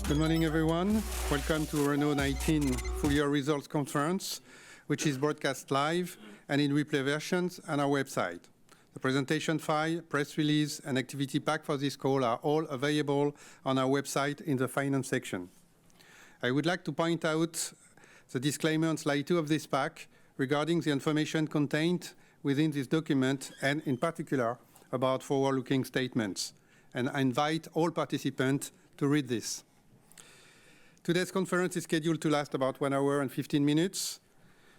Good morning, everyone. Welcome to Renault 19 Full Year Results Conference, which is broadcast live and in replay versions on our website. The presentation file, press release, and activity pack for this call are all available on our website in the Finance section. I would like to point out the disclaimer on slide 2 of this pack regarding the information contained within this document and, in particular, about forward-looking statements. And I invite all participants to read this. Today's conference is scheduled to last about 1 hour and 15 minutes.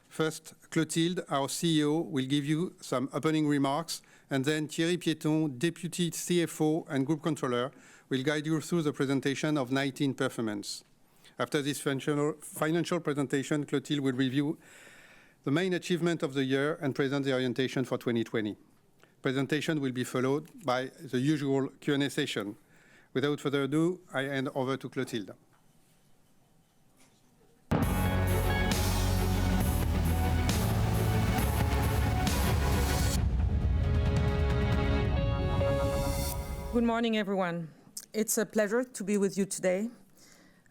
First, Clotilde, our CEO, will give you some opening remarks, and then Thierry Piéton, Deputy CFO and Group Controller, will guide you through the presentation of 19 performance. After this financial presentation, Clotilde will review the main achievement of the year and present the orientation for 2020. Presentation will be followed by the usual Q&A session. Without further ado, I hand over to Clotilde. Good morning, everyone. It's a pleasure to be with you today.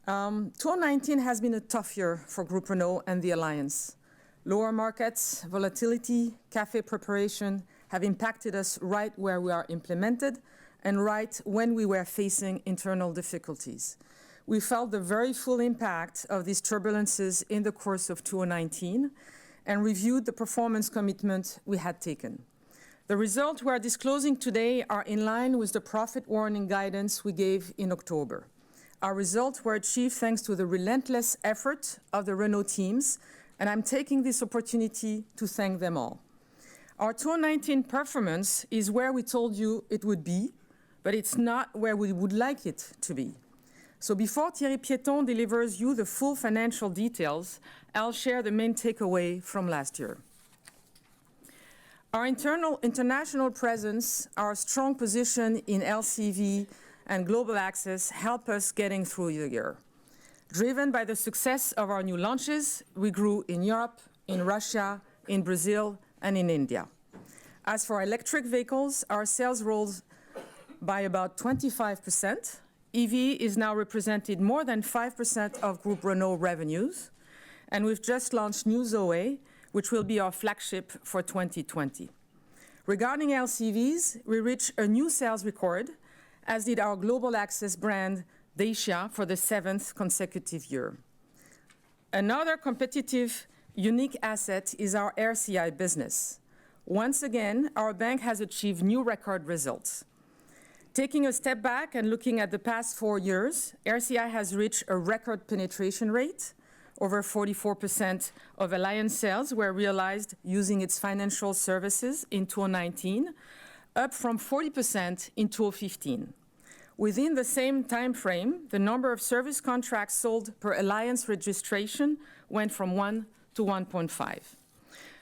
2019 has been a tough year for Group Renault and the Alliance. Lower markets, volatility, CAFE preparation have impacted us right where we are implemented and right when we were facing internal difficulties. We felt the very full impact of these turbulences in the course of 2019 and reviewed the performance commitment we had taken. The results we are disclosing today are in line with the profit warning guidance we gave in October. Our results were achieved thanks to the relentless effort of the Renault teams, and I'm taking this opportunity to thank them all. Our 2019 performance is where we told you it would be, but it's not where we would like it to be. So before Thierry Piéton delivers you the full financial details, I'll share the main takeaway from last year. Our international presence, our strong position in LCV and global access help us getting through the year. Driven by the success of our new launches, we grew in Europe, in Russia, in Brazil, and in India. As for electric vehicles, our sales rose by about 25%. EV is now represented more than 5% of Group Renault revenues, and we've just launched new Zoe, which will be our flagship for 2020. Regarding LCVs, we reached a new sales record, as did our global access brand, Dacia, for the 7th consecutive year. Another competitive, unique asset is our RCI business. Once again, our bank has achieved new record results. Taking a step back and looking at the past 4 years, RCI has reached a record penetration rate. Over 44% of Alliance sales were realized using its financial services in 2019, up from 40% in 2015. Within the same time frame, the number of service contracts sold per Alliance registration went from 1 to 1.5.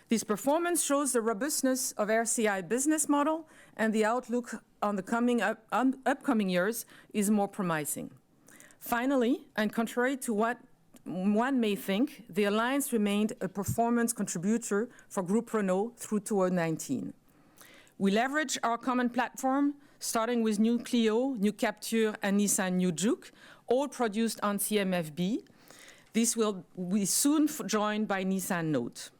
This performance shows the robustness of RCI business model, and the outlook on the upcoming years is more promising. Finally, and contrary to what one may think, the Alliance remained a performance contributor for Group Renault through 2019. We leverage our common platform, starting with new Clio, new Captur, and Nissan New Juke, all produced on CMF-B. This will be soon joined by Nissan Note.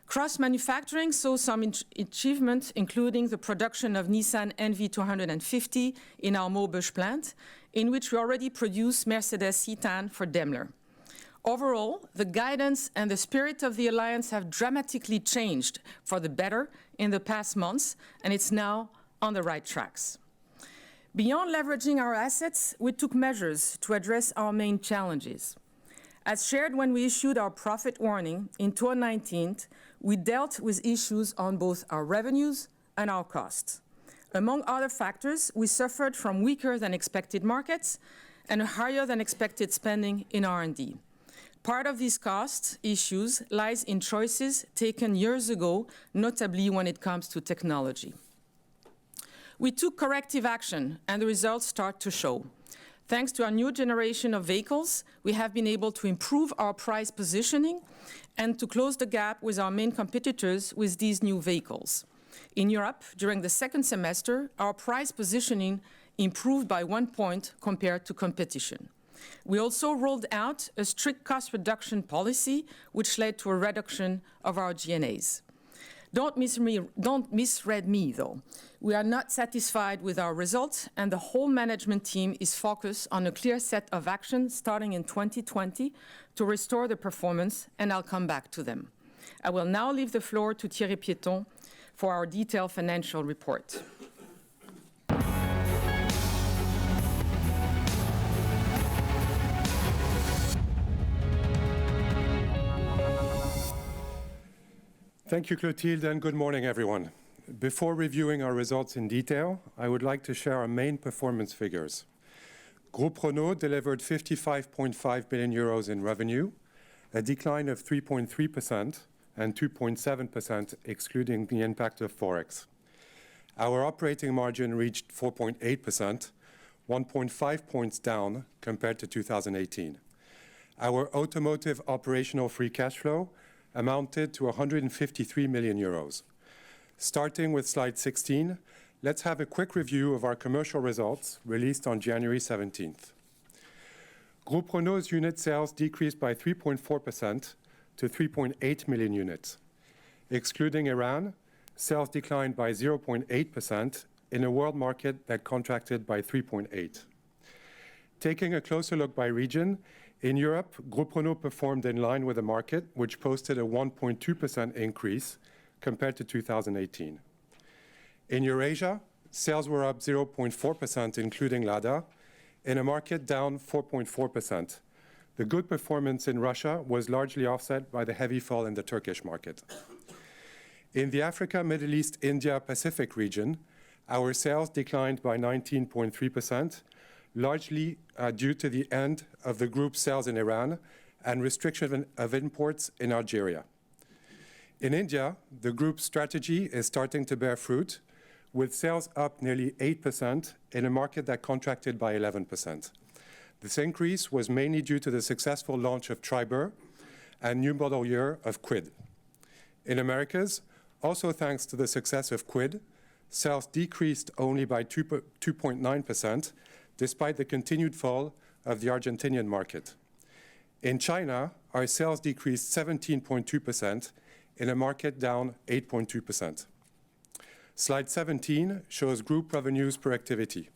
Cross-manufacturing saw some achievements, including the production of Nissan NV250 in our Maubeuge plant, in which we already produce Mercedes Citan for Daimler. Overall, the guidance and the spirit of the Alliance have dramatically changed for the better in the past months, and it's now on the right tracks. Beyond leveraging our assets, we took measures to address our main challenges. As shared when we issued our profit warning in 2019, we dealt with issues on both our revenues and our costs. Among other factors, we suffered from weaker than expected markets and a higher than expected spending in R&D. Part of these cost issues lies in choices taken years ago, notably when it comes to technology. We took corrective action, and the results start to show. Thanks to our new generation of vehicles, we have been able to improve our price positioning and to close the gap with our main competitors with these new vehicles. In Europe, during the second semester, our price positioning improved by 1 point compared to competition. We also rolled out a strict cost reduction policy, which led to a reduction of our G&As. Don't misread me, though. We are not satisfied with our results, and the whole management team is focused on a clear set of actions starting in 2020 to restore the performance, and I'll come back to them. I will now leave the floor to Thierry Piéton for our detailed financial report. Thank you, Clotilde, and good morning, everyone. Before reviewing our results in detail, I would like to share our main performance figures. Groupe Renault delivered 55.5 billion euros in revenue, a decline of 3.3% and 2.7% excluding the impact of Forex. Our operating margin reached 4.8%, 1.5 points down compared to 2018. Our automotive operational free cash flow amounted to 153 million euros. Starting with slide 16, let's have a quick review of our commercial results released on January 17th. Groupe Renault's unit sales decreased by 3.4% to 3.8 million units. Excluding Iran, sales declined by 0.8% in a world market that contracted by 3.8%. Taking a closer look by region, in Europe, Groupe Renault performed in line with the market, which posted a 1.2% increase compared to 2018. In Eurasia, sales were up 0.4%, including Lada, in a market down 4.4%. The good performance in Russia was largely offset by the heavy fall in the Turkish market. In the Africa, Middle East, India, Pacific region, our sales declined by 19.3%, largely due to the end of the group's sales in Iran and restriction of imports in Algeria. In India, the group's strategy is starting to bear fruit, with sales up nearly 8% in a market that contracted by 11%. This increase was mainly due to the successful launch of Triber and new model year of Kwid. In Americas, also thanks to the success of Kwid, sales decreased only by 2.9%, despite the continued fall of the Argentinian market. In China, our sales decreased 17.2% in a market down 8.2%. Slide 17 shows group revenues per activity.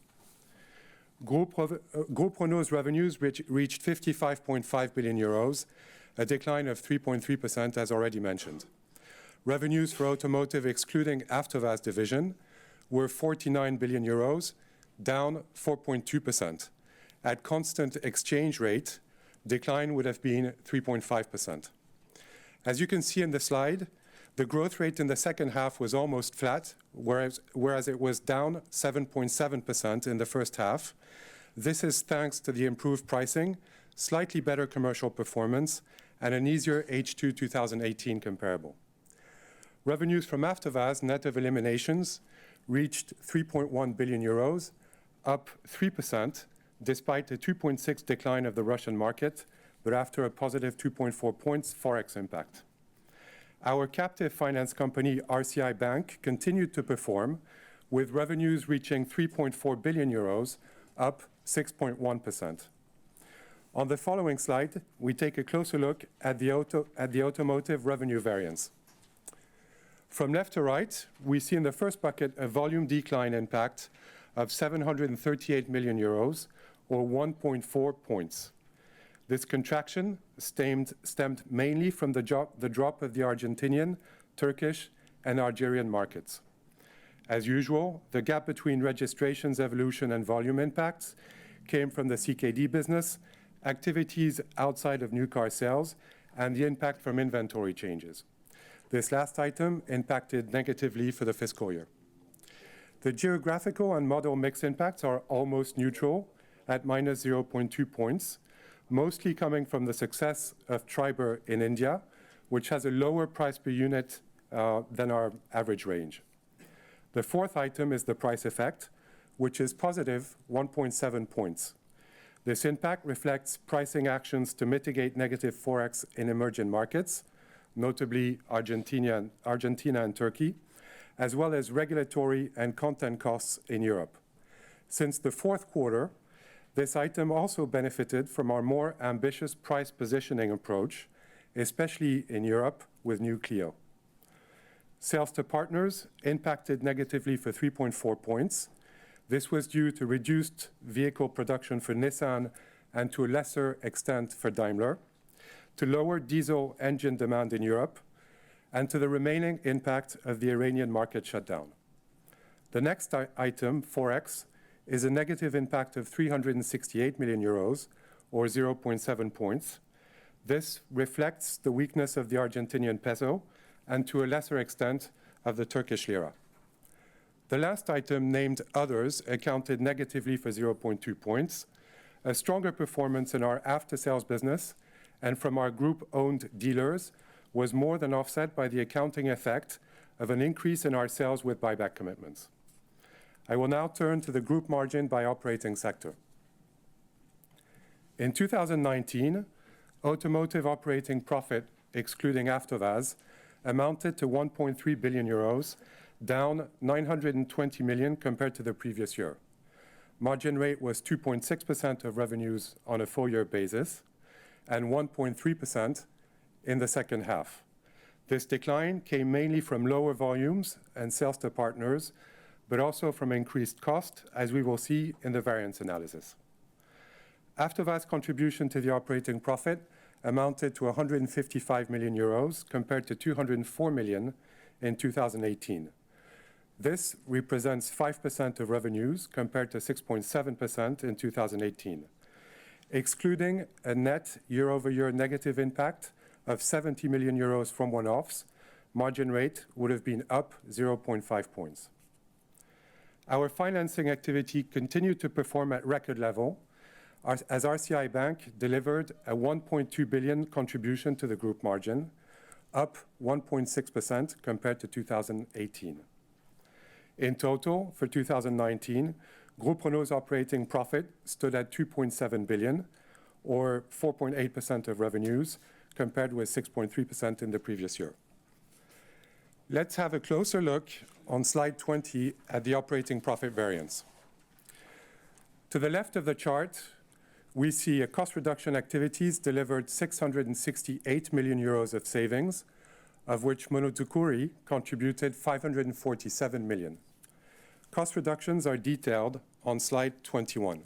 Groupe Renault's revenues reached 55.5 billion euros, a decline of 3.3%, as already mentioned. Revenues for automotive, excluding AvtoVAZ division, were 49 billion euros, down 4.2%. At constant exchange rate, decline would have been 3.5%. As you can see in the slide, the growth rate in the second half was almost flat, whereas it was down 7.7% in the first half. This is thanks to the improved pricing, slightly better commercial performance, and an easier H2 2018 comparable. Revenues from AvtoVAZ, net of eliminations, reached 3.1 billion euros, up 3%, despite a 2.6% decline of the Russian market, but after a positive 2.4 points Forex impact. Our captive finance company, RCI Bank, continued to perform, with revenues reaching 3.4 billion euros, up 6.1%. On the following slide, we take a closer look at the automotive revenue variance. From left to right, we see in the first bucket a volume decline impact of 738 million euros, or 1.4 points. This contraction stemmed mainly from the drop of the Argentinian, Turkish, and Algerian markets. As usual, the gap between registrations evolution and volume impacts came from the CKD business, activities outside of new car sales, and the impact from inventory changes. This last item impacted negatively for the fiscal year. The geographical and model mix impacts are almost neutral at minus 0.2 points, mostly coming from the success of Triber in India, which has a lower price per unit than our average range. The fourth item is the price effect, which is positive 1.7 points. This impact reflects pricing actions to mitigate negative Forex in emerging markets, notably Argentina and Turkey, as well as regulatory and content costs in Europe. Since the fourth quarter, This item also benefited from our more ambitious price positioning approach, especially in Europe with New Clio. Sales to partners impacted negatively for 3.4 points. This was due to reduced vehicle production for Nissan and to a lesser extent for Daimler, to lower diesel engine demand in Europe, and to the remaining impact of the Iranian market shutdown. The next item, Forex, is a negative impact of 368 million euros, or 0.7 points. This reflects the weakness of the Argentinian peso and to a lesser extent of the Turkish lira. The last item, named Others, accounted negatively for 0.2 points. A stronger performance in our after-sales business and from our group-owned dealers was more than offset by the accounting effect of an increase in our sales with buyback commitments. I will now turn to the group margin by operating sector. In 2019, automotive operating profit, excluding AvtoVAZ, amounted to 1.3 billion euros, down 920 million compared to the previous year. Margin rate was 2.6% of revenues on a full-year basis and 1.3% in the second half. This decline came mainly from lower volumes and sales to partners, but also from increased cost, as we will see in the variance analysis. AvtoVAZ contribution to the operating profit amounted to 155 million euros compared to 204 million in 2018. This represents 5% of revenues compared to 6.7% in 2018. Excluding a net year-over-year negative impact of 70 million euros from one-offs, margin rate would have been up 0.5 points. Our financing activity continued to perform at record level, as RCI Bank delivered a 1.2 billion contribution to the group margin, up 1.6% compared to 2018. In total, for 2019, Groupe Renault's operating profit stood at 2.7 billion, or 4.8% of revenues, compared with 6.3% in the previous year. Let's have a closer look on slide 20 at the operating profit variance. To the left of the chart, we see cost reduction activities delivered 668 million euros of savings, of which Monozukuri contributed 547 million. Cost reductions are detailed on slide 21.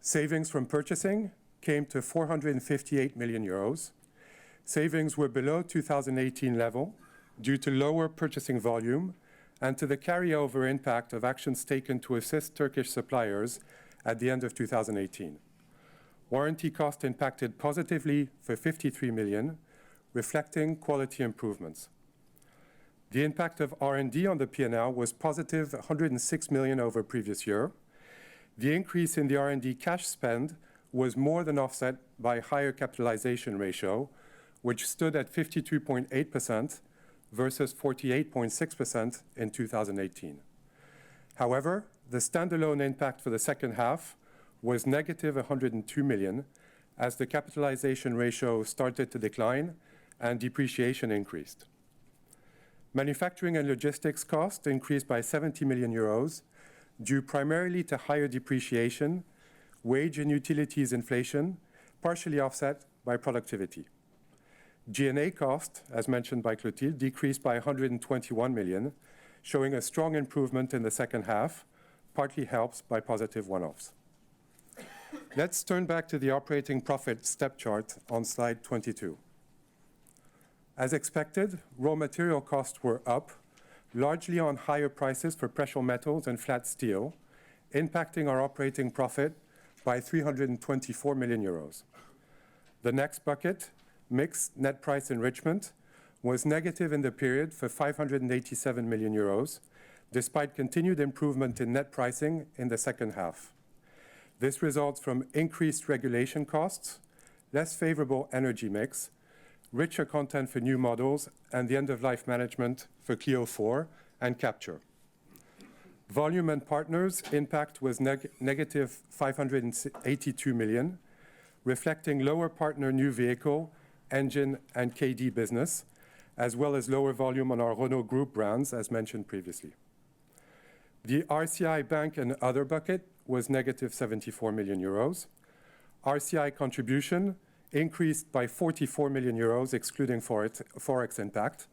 Savings from purchasing came to 458 million euros. Savings were below 2018 level due to lower purchasing volume and to the carryover impact of actions taken to assist Turkish suppliers at the end of 2018. Warranty cost impacted positively for 53 million, reflecting quality improvements. The impact of R&D on the P&L was positive 106 million over previous year. The increase in the R&D cash spend was more than offset by higher capitalization ratio, which stood at 52.8% versus 48.6% in 2018. However, the standalone impact for the second half was negative 102 million, as the capitalization ratio started to decline and depreciation increased. Manufacturing and logistics costs increased by 70 million euros, due primarily to higher depreciation, wage and utilities inflation, partially offset by productivity. G&A cost, as mentioned by Clotilde, decreased by 121 million, showing a strong improvement in the second half, partly helped by positive one-offs. Let's turn back to the operating profit step chart on slide 22. As expected, raw material costs were up, largely on higher prices for precious metals and flat steel, impacting our operating profit by 324 million euros. The next bucket, mixed net price enrichment, was negative in the period for 587 million euros, despite continued improvement in net pricing in the second half. This results from increased regulation costs, less favorable energy mix, richer content for new models, and the end-of-life management for Clio 4 and Capture. Volume and partners impact was negative 582 million, reflecting lower partner new vehicle, engine, and KD business, as well as lower volume on our Renault Group brands, as mentioned previously. The RCI Bank and other bucket was negative 74 million euros. RCI contribution increased by 44 million euros, excluding Forex impact.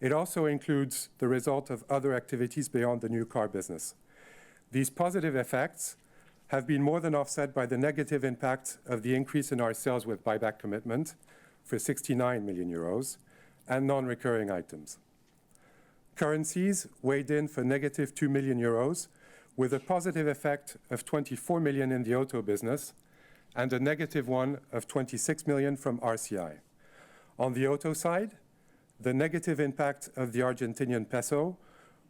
It also includes the result of other activities beyond the new car business. These positive effects have been more than offset by the negative impact of the increase in our sales with buyback commitment for 69 million euros and non-recurring items. Currencies weighed in for negative 2 million euros, with a positive effect of 24 million in the auto business and a negative one of 26 million from RCI. On the auto side, the negative impact of the Argentinian peso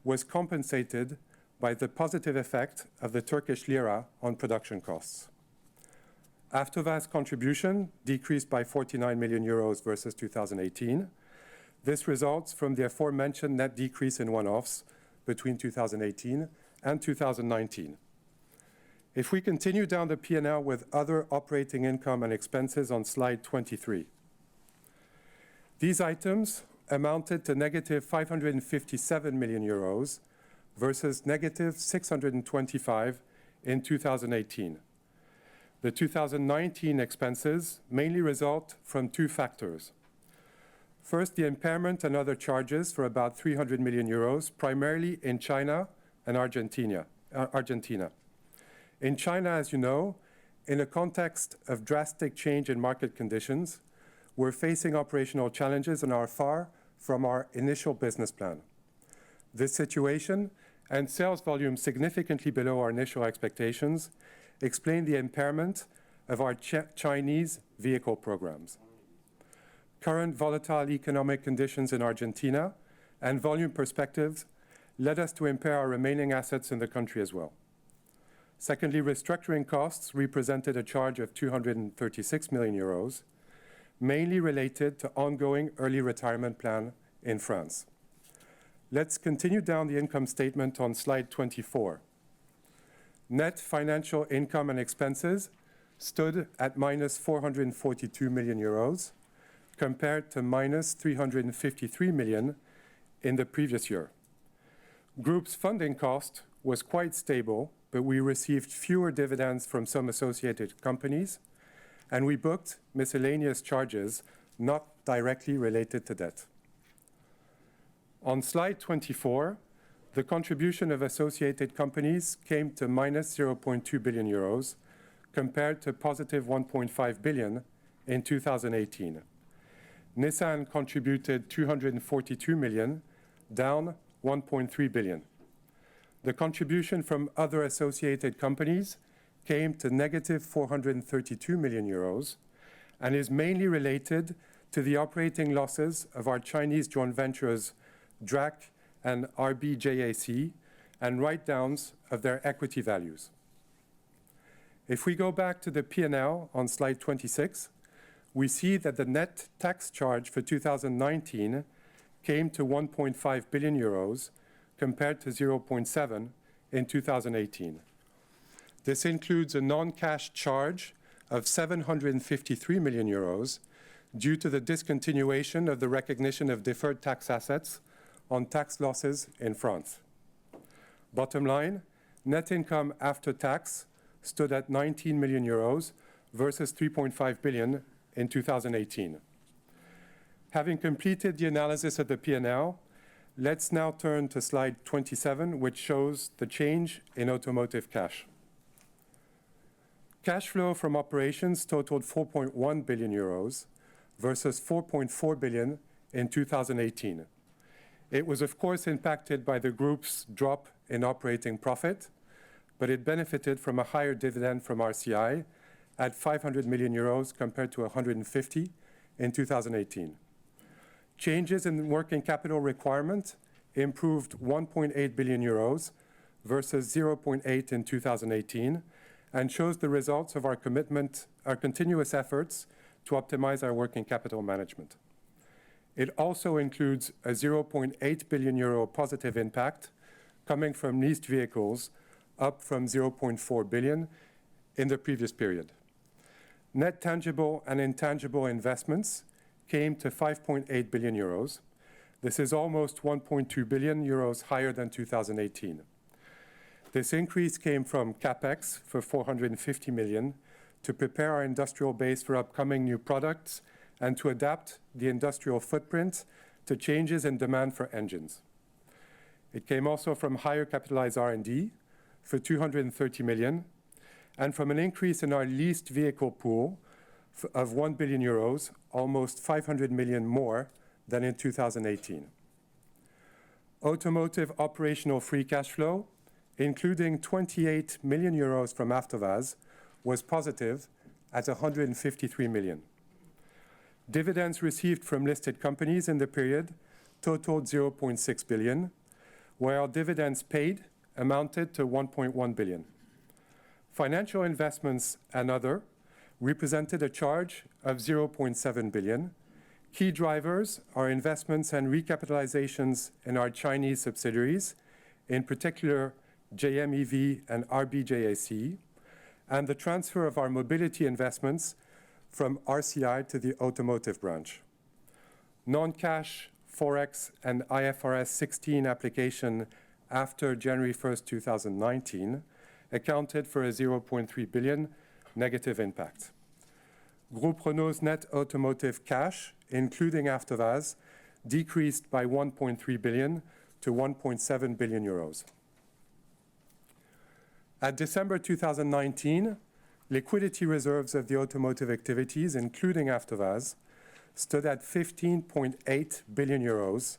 was compensated by the positive effect of the Turkish lira on production costs. AvtoVAZ contribution decreased by 49 million euros versus 2018. This results from the aforementioned net decrease in one-offs between 2018 and 2019. If we continue down the P&L with other operating income and expenses on slide 23. These items amounted to negative 557 million euros versus negative 625 in 2018. The 2019 expenses mainly result from two factors. First, the impairment and other charges for about 300 million euros, primarily in China and Argentina. In China, as you know, in a context of drastic change in market conditions, we're facing operational challenges and are far from our initial business plan. This situation and sales volume significantly below our initial expectations explain the impairment of our Chinese vehicle programs. Current volatile economic conditions in Argentina and volume perspectives led us to impair our remaining assets in the country as well. Secondly, restructuring costs represented a charge of 236 million euros, mainly related to ongoing early retirement plan in France. Let's continue down the income statement on slide 24. Net financial income and expenses stood at minus 442 million euros, compared to minus 353 million in the previous year. Group's funding cost was quite stable, but we received fewer dividends from some associated companies, and we booked miscellaneous charges not directly related to debt. On slide 24, the contribution of associated companies came to minus 0.2 billion euros, compared to positive 1.5 billion in 2018. Nissan contributed 242 million, down 1.3 billion. The contribution from other associated companies came to negative 432 million euros and is mainly related to the operating losses of our Chinese joint ventures DRAC and RBJAC and write-downs of their equity values. If we go back to the P&L on slide 26, we see that the net tax charge for 2019 came to 1.5 billion euros compared to 0.7 in 2018. This includes a non-cash charge of 753 million euros due to the discontinuation of the recognition of deferred tax assets on tax losses in France. Bottom line, net income after tax stood at 19 million euros versus 3.5 billion in 2018. Having completed the analysis of the P&L, let's now turn to slide 27, which shows the change in automotive cash. Cash flow from operations totaled 4.1 billion euros versus 4.4 billion in 2018. It was, of course, impacted by the group's drop in operating profit, but it benefited from a higher dividend from RCI at 500 million euros compared to 150 in 2018. Changes in working capital requirement improved 1.8 billion euros versus 0.8 in 2018 and shows the results of our continuous efforts to optimize our working capital management. It also includes a 0.8 billion euro positive impact coming from leased vehicles, up from 0.4 billion in the previous period. Net tangible and intangible investments came to 5.8 billion euros. This is almost 1.2 billion euros higher than 2018. This increase came from CapEx for 450 million to prepare our industrial base for upcoming new products and to adapt the industrial footprint to changes in demand for engines. It came also from higher capitalized R&D for 230 million, and from an increase in our leased vehicle pool of 1 billion euros, almost 500 million more than in 2018. Automotive operational free cash flow, including 28 million euros from AvtoVAZ, was positive at 153 million. Dividends received from listed companies in the period totaled 0.6 billion, while dividends paid amounted to 1.1 billion. Financial investments and other represented a charge of 0.7 billion. Key drivers are investments and recapitalizations in our Chinese subsidiaries, in particular JMEV and RBJAC, and the transfer of our mobility investments from RCI to the Automotive branch. Non-cash Forex and IFRS 16 application after January 1st, 2019 accounted for a 0.3 billion negative impact. Groupe Renault's net automotive cash, including AvtoVAZ, decreased by 1.3 billion to 1.7 billion euros. At December 2019, liquidity reserves of the automotive activities, including AvtoVAZ, stood at 15.8 billion euros,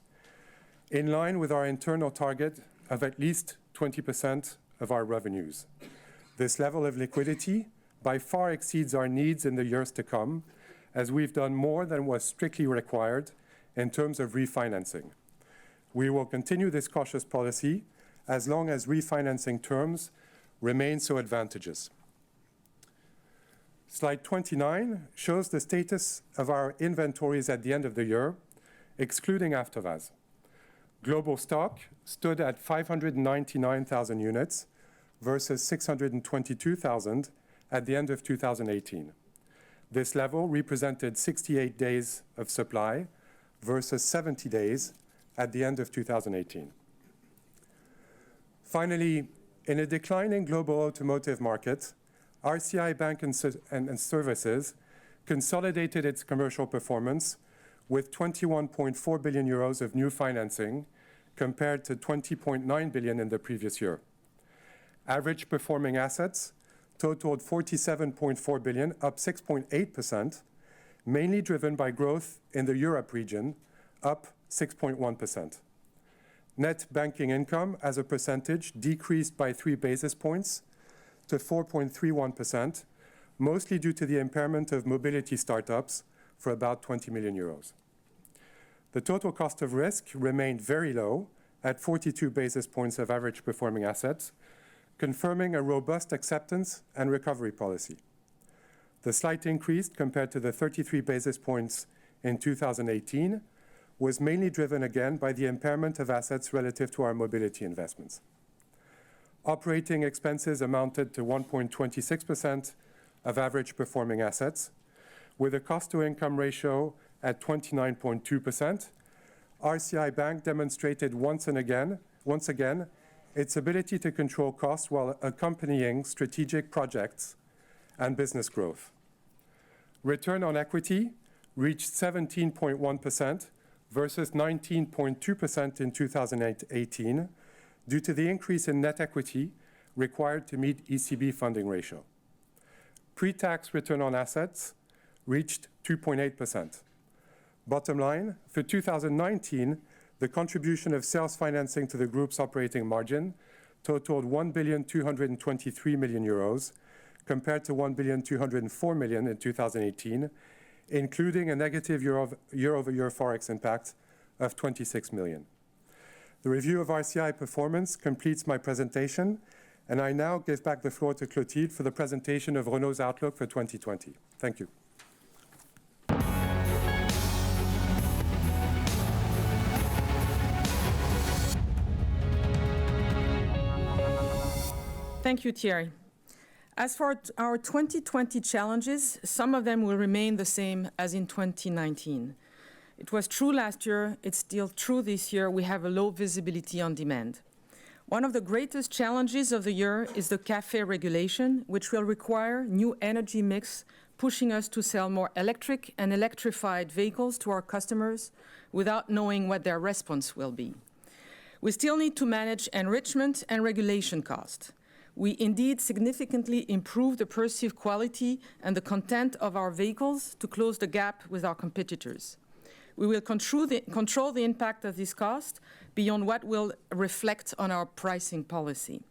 in line with our internal target of at least 20% of our revenues. This level of liquidity by far exceeds our needs in the years to come, as we've done more than was strictly required in terms of refinancing. We will continue this cautious policy as long as refinancing terms remain so advantageous. Slide 29 shows the status of our inventories at the end of the year, excluding AvtoVAZ. Global stock stood at 599,000 units versus 622,000 at the end of 2018. This level represented 68 days of supply versus 70 days at the end of 2018. Finally, in a declining global automotive market, RCI Bank and Services consolidated its commercial performance with 21.4 billion euros of new financing compared to 20.9 billion in the previous year. Average performing assets totaled 47.4 billion, up 6.8%, mainly driven by growth in the Europe region, up 6.1%. Net banking income as a percentage decreased by 3 basis points to 4.31%, mostly due to the impairment of mobility startups for about 20 million euros. The total cost of risk remained very low at 42 basis points of average performing assets, confirming a robust acceptance and recovery policy. The slight increase compared to the 33 basis points in 2018 was mainly driven again by the impairment of assets relative to our mobility investments. Operating expenses amounted to 1.26% of average performing assets, with a cost-to-income ratio at 29.2%. RCI Bank demonstrated once again its ability to control costs while accompanying strategic projects and business growth. Return on equity reached 17.1% versus 19.2% in 2018 due to the increase in net equity required to meet ECB funding ratio. Pre-tax return on assets reached 2.8%. Bottom line, for 2019, the contribution of sales financing to the group's operating margin totaled 1,223 million euros, compared to 1,204 million in 2018, including a negative year-over-year Forex impact of 26 million. The review of RCI performance completes my presentation, and I now give back the floor to Clotilde for the presentation of Renault's outlook for 2020. Thank you. Thank you, Thierry. As for our 2020 challenges, some of them will remain the same as in 2019. It was true last year, it's still true this year, we have a low visibility on demand. One of the greatest challenges of the year is the CAFE regulation, which will require new energy mix, pushing us to sell more electric and electrified vehicles to our customers without knowing what their response will be. We still need to manage enrichment and regulation costs. We indeed significantly improve the perceived quality and the content of our vehicles to close the gap with our competitors. We will control the impact of this cost beyond what will reflect on our pricing policy.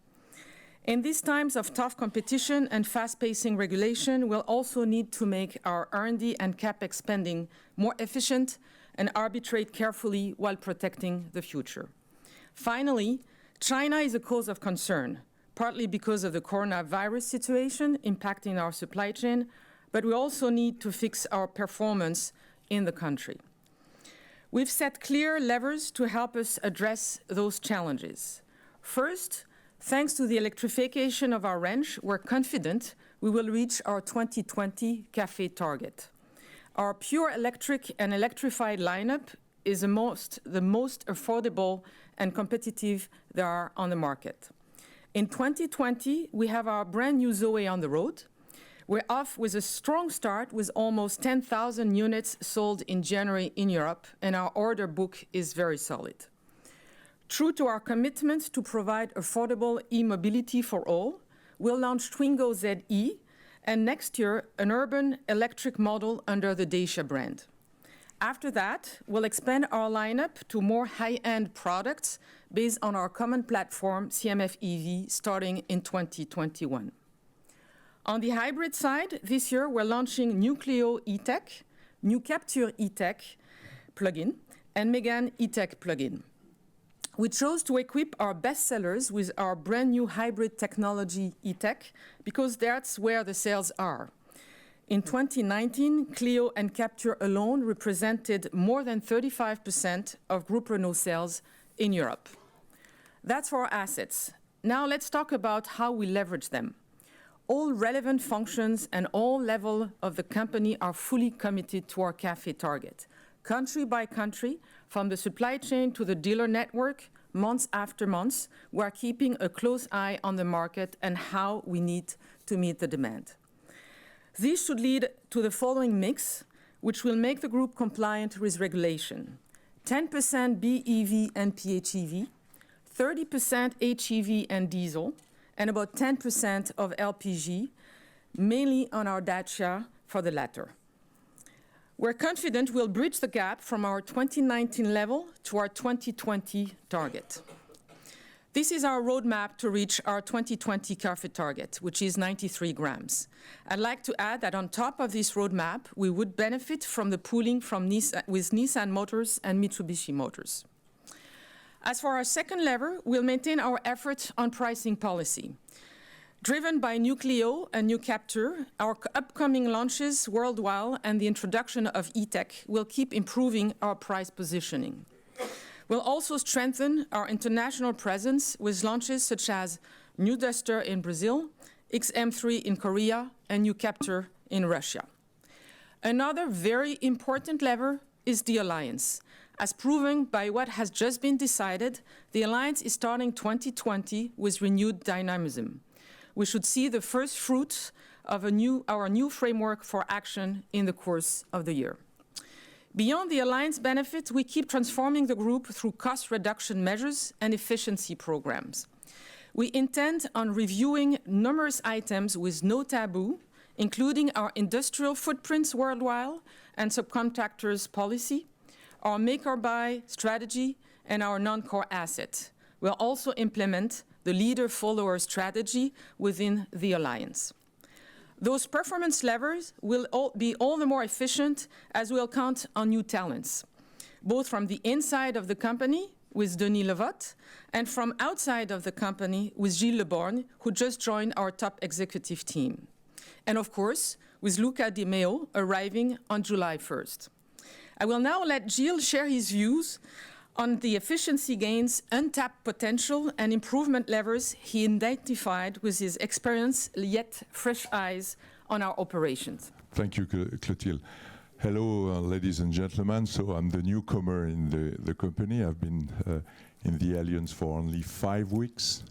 In these times of tough competition and fast-pacing regulation, we'll also need to make our R&D and CapEx spending more efficient and arbitrate carefully while protecting the future. Finally, China is a cause of concern, partly because of the coronavirus situation impacting our supply chain, but we also need to fix our performance in the country. We've set clear levers to help us address those challenges. First, thanks to the electrification of our range, we're confident we will reach our 2020 CAFE target. Our pure electric and electrified lineup is the most affordable and competitive there are on the market. In 2020, we have our brand new Zoe on the road. We're off with a strong start with almost 10,000 units sold in January in Europe, and our order book is very solid. True to our commitment to provide affordable e-mobility for all, we'll launch Twingo ZE, and next year, an urban electric model under the Dacia brand. After that, we'll expand our lineup to more high-end products based on our common platform, CMF EV, starting in 2021. On the hybrid side, this year we're launching New Clio E-Tech, New Capture E-Tech plug-in, and Megane E-Tech plug-in. We chose to equip our best sellers with our brand new hybrid technology E-Tech because that's where the sales are. In 2019, Clio and Capture alone represented more than 35% of Group Renault sales in Europe. That's for our assets. Now let's talk about how we leverage them. All relevant functions and all levels of the company are fully committed to our CAFE target. Country by country, from the supply chain to the dealer network, months after months, we are keeping a close eye on the market and how we need to meet the demand. This should lead to the following mix, which will make the group compliant with regulation. 10% BEV and PHEV, 30% HEV and diesel, and about 10% of LPG, mainly on our Dacia for the latter. We're confident we'll bridge the gap from our 2019 level to our 2020 target. This is our roadmap to reach our 2020 CAFE target, which is 93 grams. I'd like to add that on top of this roadmap, we would benefit from the pooling with Nissan Motors and Mitsubishi Motors. As for our second lever, we'll maintain our efforts on pricing policy. Driven by New Clio and New Capture, our upcoming launches worldwide and the introduction of E-Tech will keep improving our price positioning. We'll also strengthen our international presence with launches such as New Duster in Brazil, XM3 in Korea, and New Capture in Russia. Another very important lever is the alliance. As proven by what has just been decided, the alliance is starting 2020 with renewed dynamism. We should see the first fruits of our new framework for action in the course of the year. Beyond the alliance benefits, we keep transforming the group through cost reduction measures and efficiency programs. We intend on reviewing numerous items with no taboo, including our industrial footprints worldwide and subcontractors policy, our make-or-buy strategy, and our non-core asset. We'll also implement the leader-follower strategy within the alliance. Those performance levers will be all the more efficient as we'll count on new talents, both from the inside of the company with Denis Levotte and from outside of the company with Gilles Leborgne, who just joined our top executive team. And of course, with Luca Di Meo arriving on July 1st. I will now let Gilles share his views on the efficiency gains, untapped potential, and improvement levers he identified with his experience yet fresh eyes on our operations. Thank you, Clotilde. Hello, ladies and gentlemen. So I'm the newcomer in the company. I've been in the Alliance for only 5 weeks.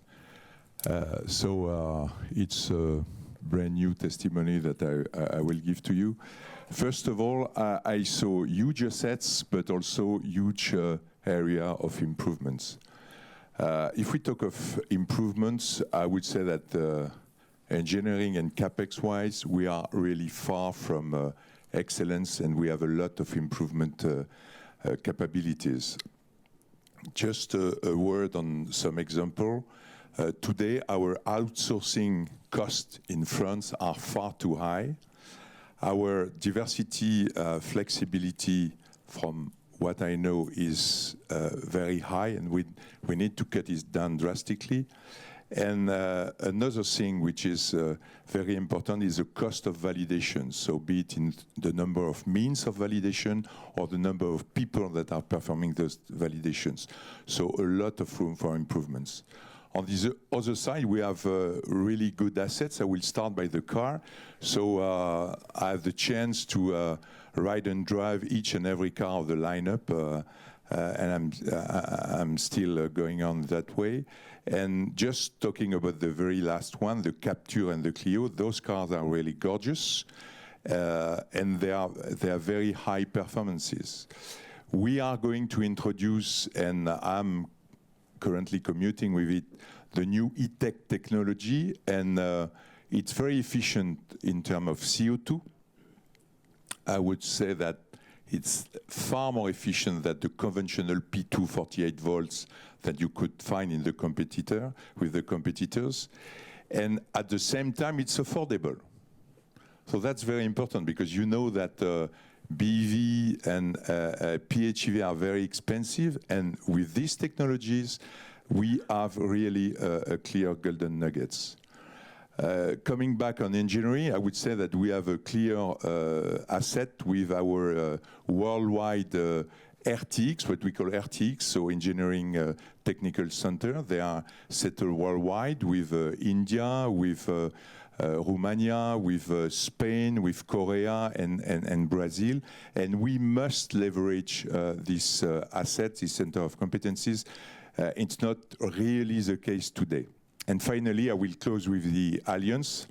So it's a brand new testimony that I will give to you. First of all, I saw huge assets, but also huge area of improvements. If we talk of improvements, I would say that engineering and CapEx-wise, we are really far from excellence, and we have a lot of improvement capabilities. Just a word on some example. Today, our outsourcing costs in France are far too high. Our diversity, flexibility, from what I know, is very high, and we need to cut it down drastically. And another thing which is very important is the cost of validation. So be it in the number of means of validation or the number of people that are performing those validations. So a lot of room for improvements. On the other side, we have really good assets. I will start by the car. So I have the chance to ride and drive each and every car of the lineup, and I'm still going on that way. And just talking about the very last one, the Captur and the Clio, those cars are really gorgeous, and they are very high performances. We are going to introduce, and I'm currently commuting with it, the new e-tech technology, and it's very efficient in terms of CO2. I would say that it's far more efficient than the conventional P2 48 volts that you could find in the competitor, with the competitors. And at the same time, it's affordable. So that's very important, because you know that BEV and PHEV are very expensive, and with these technologies, we have really a clear golden nuggets. Coming back on engineering, I would say that we have a clear asset with our worldwide RTX, what we call RTX, so Engineering Technical Center. They are settled worldwide with India, with Romania, with Spain, with Korea, and Brazil. And we must leverage this asset, this center of competencies. It's not really the case today. And finally, I will close with the Alliance.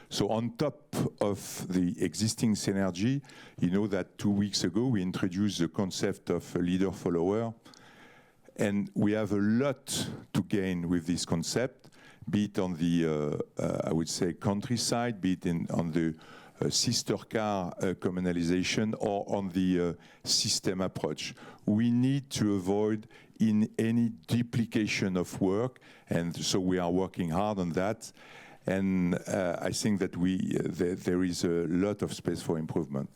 So on top of the existing synergy, you know that 2 weeks ago we introduced the concept of a leader-follower. And we have a lot to gain with this concept, be it on the, I would say, countryside, be it on the sister car communalization, or on the system approach. We need to avoid in any duplication of work, and so we are working hard on that. And I think that there is a lot of space for improvement.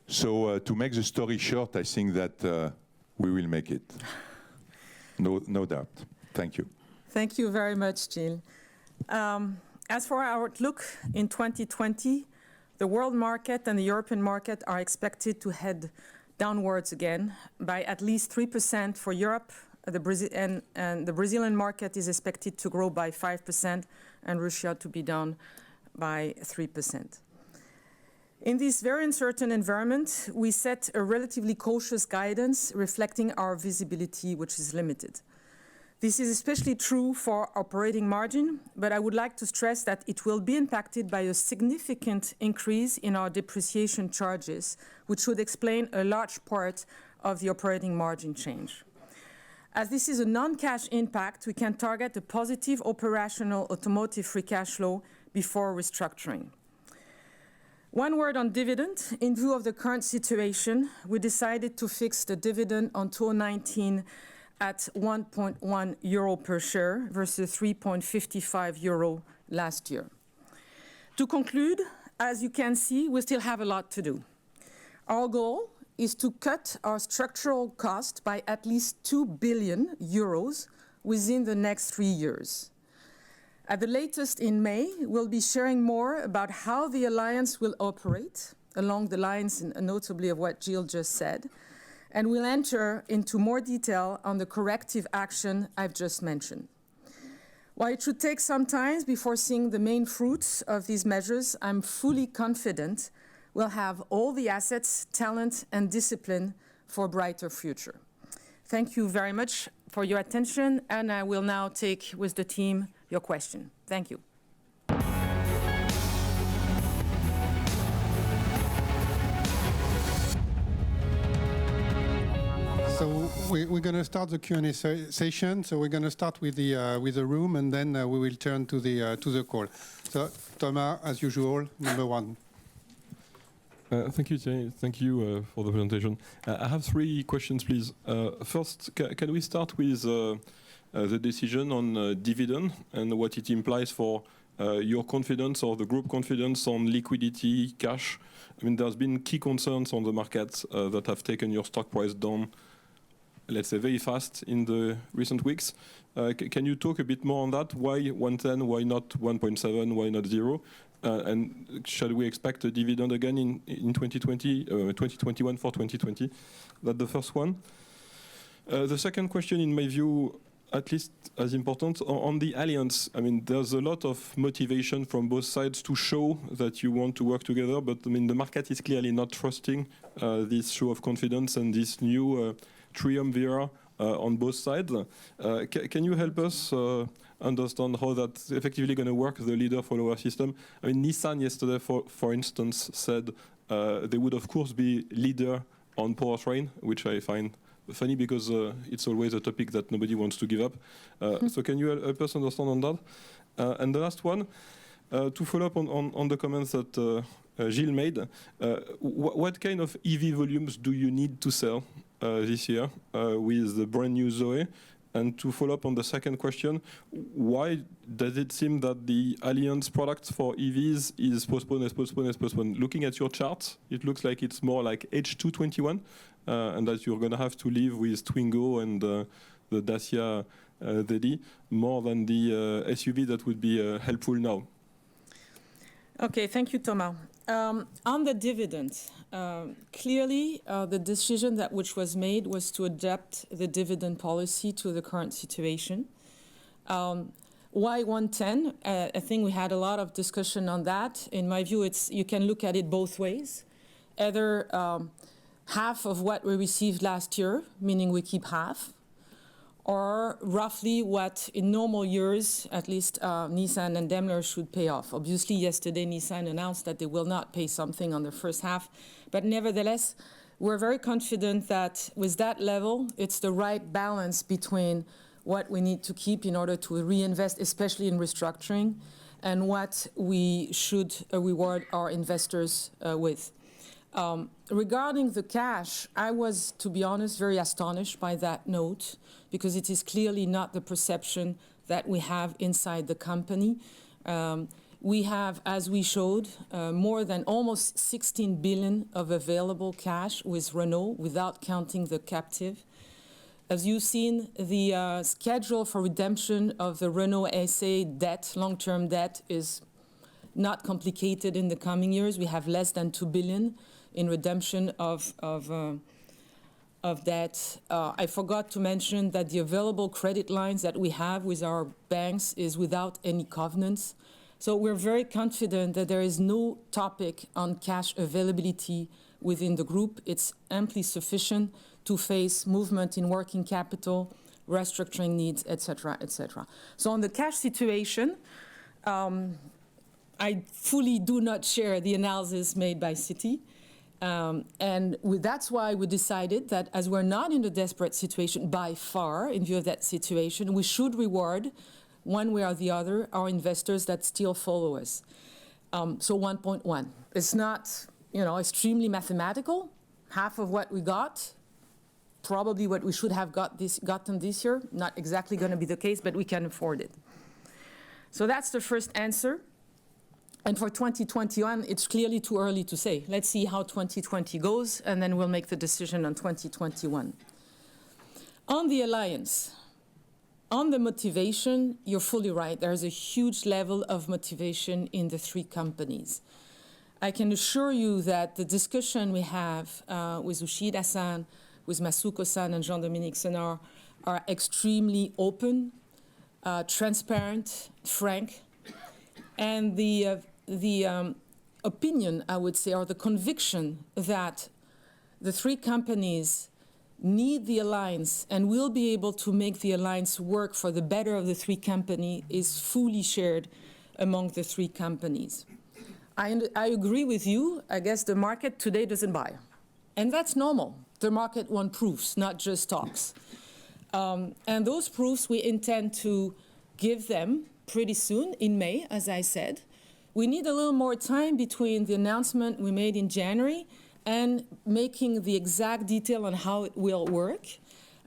So to make the story short, I think that we will make it. No doubt. Thank you. Thank you very much, Gilles. As for our outlook in 2020, the world market and the European market are expected to head downwards again by at least 3% for Europe. And the Brazilian market is expected to grow by 5% and Russia to be down by 3%. In this very uncertain environment, we set a relatively cautious guidance reflecting our visibility, which is limited. This is especially true for operating margin, but I would like to stress that it will be impacted by a significant increase in our depreciation charges, which would explain a large part of the operating margin change. As this is a non-cash impact, we can target a positive operational automotive free cash flow before restructuring. One word on dividend. In view of the current situation, we decided to fix the dividend on 2019 at 1.1 euro per share versus 3.55 euro last year. To conclude, as you can see, we still have a lot to do. Our goal is to cut our structural cost by at least 2 billion euros within the next 3 years. At the latest in May, we'll be sharing more about how the Alliance will operate, along the lines notably of what Gilles just said, and we'll enter into more detail on the corrective action I've just mentioned. While it should take some time before seeing the main fruits of these measures, I'm fully confident we'll have all the assets, talent, and discipline for a brighter future. Thank you very much. for your attention, and I will now take with the team your question. Thank you. So we're going to start the Q&A session. So we're going to start with the room, and then we will turn to the call. So Thomas, as usual, number one. Thank you, Thierry. Thank you for the presentation. I have three questions, please. First, can we start with the decision on dividend and what it implies for your confidence or the group confidence on liquidity, cash? I mean, there's been key concerns on the markets that have taken your stock price down, let's say, very fast in the recent weeks. Can you talk a bit more on that? Why 110? Why not 1.7? Why not 0? And shall we expect a dividend again in 2021 for 2020? That's the first one. The second question, in my view, at least as important, on the alliance. I mean, there's a lot of motivation from both sides to show that you want to work together, but I mean, the market is clearly not trusting this show of confidence and this new triumvirate on both sides. Can you help us understand how that's effectively going to work, the leader-follower system? I mean, Nissan yesterday, for instance, said they would, of course, be leader on powertrain, which I find funny because it's always a topic that nobody wants to give up. So can you help us understand on that? And the last one, to follow up on the comments that Gilles made, what kind of EV volumes do you need to sell this year with the brand new Zoe? And to follow up on the second question, why does it seem that the Alliance products for EVs is postponed? Looking at your charts, it looks like it's more like H2 21, and that you're going to have to live with Twingo and the Dacia Dedi more than the SUV that would be helpful now. Okay, thank you, Thomas. On the dividend, clearly the decision which was made was to adapt the dividend policy to the current situation. Why 110? I think we had a lot of discussion on that. In my view, you can look at it both ways. Either half of what we received last year, meaning we keep half, or roughly what in normal years, at least Nissan and Daimler should pay off. Obviously, yesterday Nissan announced that they will not pay something on the first half, but nevertheless, we're very confident that with that level, it's the right balance between what we need to keep in order to reinvest, especially in restructuring, and what we should reward our investors with. Regarding the cash, I was, to be honest, very astonished by that note, because it is clearly not the perception that we have inside the company. We have, as we showed, more than almost 16 billion of available cash with Renault, without counting the captive. As you've seen, the schedule for redemption of the Renault SA debt, long-term debt, is not complicated in the coming years. We have less than 2 billion in redemption of debt. I forgot to mention that the available credit lines that we have with our banks is without any covenants. So we're very confident that there is no topic on cash availability within the group. It's amply sufficient to face movement in working capital, restructuring needs, etc., etc. So on the cash situation, I fully do not share the analysis made by Citi. That's why we decided that as we're not in a desperate situation by far, in view of that situation, we should reward, one way or the other, our investors that still follow us. So 1.1. It's not, extremely mathematical. Half of what we got, probably what we should have gotten this year. Not exactly going to be the case, but we can afford it. So that's the first answer. And for 2021, it's clearly too early to say. Let's see how 2020 goes, and then we'll make the decision on 2021. On the alliance, on the motivation, you're fully right. There's a huge level of motivation in the three companies. I can assure you that the discussion we have with Uchida-san, with Masuko-san and Jean-Dominique Senard are extremely open, transparent, frank. And the opinion, I would say, or the conviction that the three companies need the alliance and will be able to make the alliance work for the better of the three companies is fully shared among the three companies. I agree with you. I guess the market today doesn't buy. And that's normal. The market wants proofs, not just talks. And those proofs we intend to give them pretty soon, in May, as I said. We need a little more time between the announcement we made in January and making the exact detail on how it will work.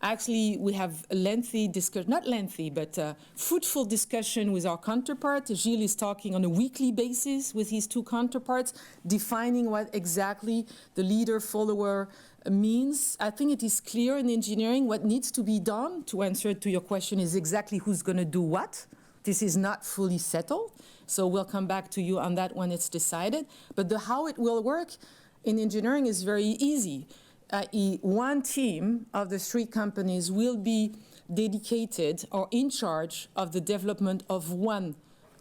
Actually, we have a lengthy discussion, not lengthy, but fruitful discussion with our counterpart. Gilles is talking on a weekly basis with his two counterparts, defining what exactly the leader-follower means. I think it is clear in engineering what needs to be done, to answer to your question, is exactly who's going to do what. This is not fully settled, so we'll come back to you on that when it's decided. But the how it will work in engineering is very easy. I.e., one team of the three companies will be dedicated or in charge of the development of one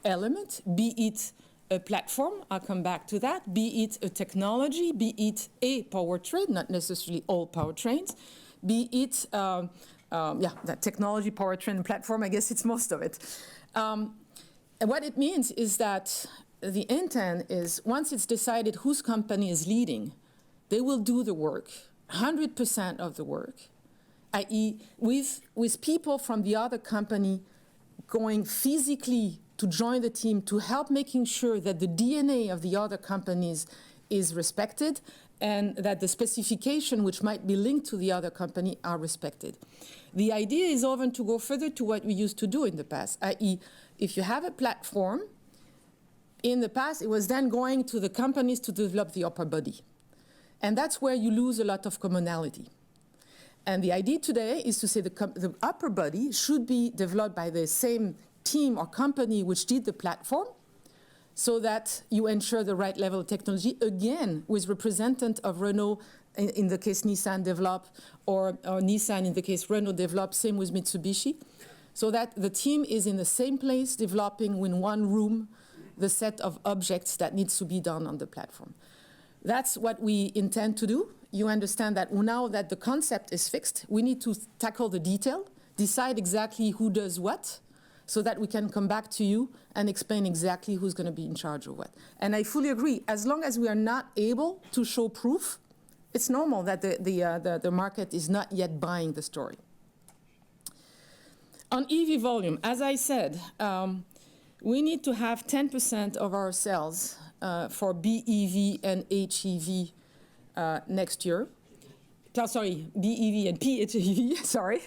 element, be it a platform, I'll come back to that, be it a technology, be it a powertrain, not necessarily all powertrains, be it, that technology, powertrain, and platform, I guess it's most of it. And what it means is that the intent is once it's decided whose company is leading, they will do the work. 100% of the work, i.e. with people from the other company going physically to join the team to help making sure that the DNA of the other companies is respected and that the specification which might be linked to the other company are respected. The idea is often to go further to what we used to do in the past, i.e. if you have a platform, in the past it was then going to the companies to develop the upper body. And that's where you lose a lot of commonality. And the idea today is to say the upper body should be developed by the same team or company which did the platform so that you ensure the right level of technology, again, with representative of Renault, in the case Nissan develop, or Nissan in the case Renault develop, same with Mitsubishi, so that the team is in the same place developing in one room the set of objects that needs to be done on the platform. That's what we intend to do. You understand that now that the concept is fixed, we need to tackle the detail, decide exactly who does what, so that we can come back to you and explain exactly who's going to be in charge of what. And I fully agree, as long as we are not able to show proof, it's normal that the market is not yet buying the story. On EV volume, as I said, we need to have 10% of our sales for BEV and HEV next year. Sorry, BEV and PHEV, sorry.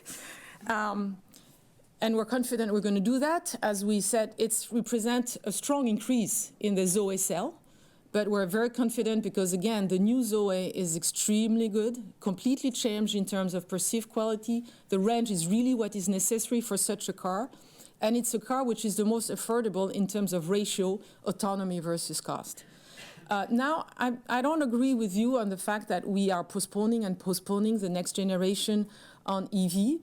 And we're confident we're going to do that. As we said, it represents a strong increase in the Zoe cell, but we're very confident because, again, the new Zoe is extremely good, completely changed in terms of perceived quality. The range is really what is necessary for such a car. And it's a car which is the most affordable in terms of ratio, autonomy versus cost. Now, I don't agree with you on the fact that we are postponing the next generation on EV.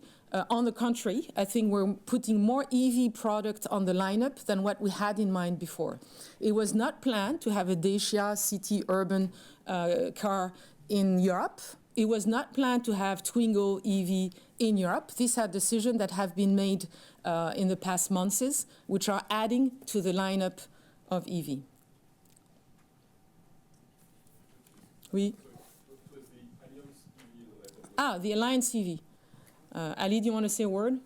On the contrary, I think we're putting more EV product on the lineup than what we had in mind before. It was not planned to have a Dacia city urban car in Europe. It was not planned to have Twingo EV in Europe. These are decisions that have been made in the past months, which are adding to the lineup of EV. Oui. The Alliance EV. Ali, do you want to say a word?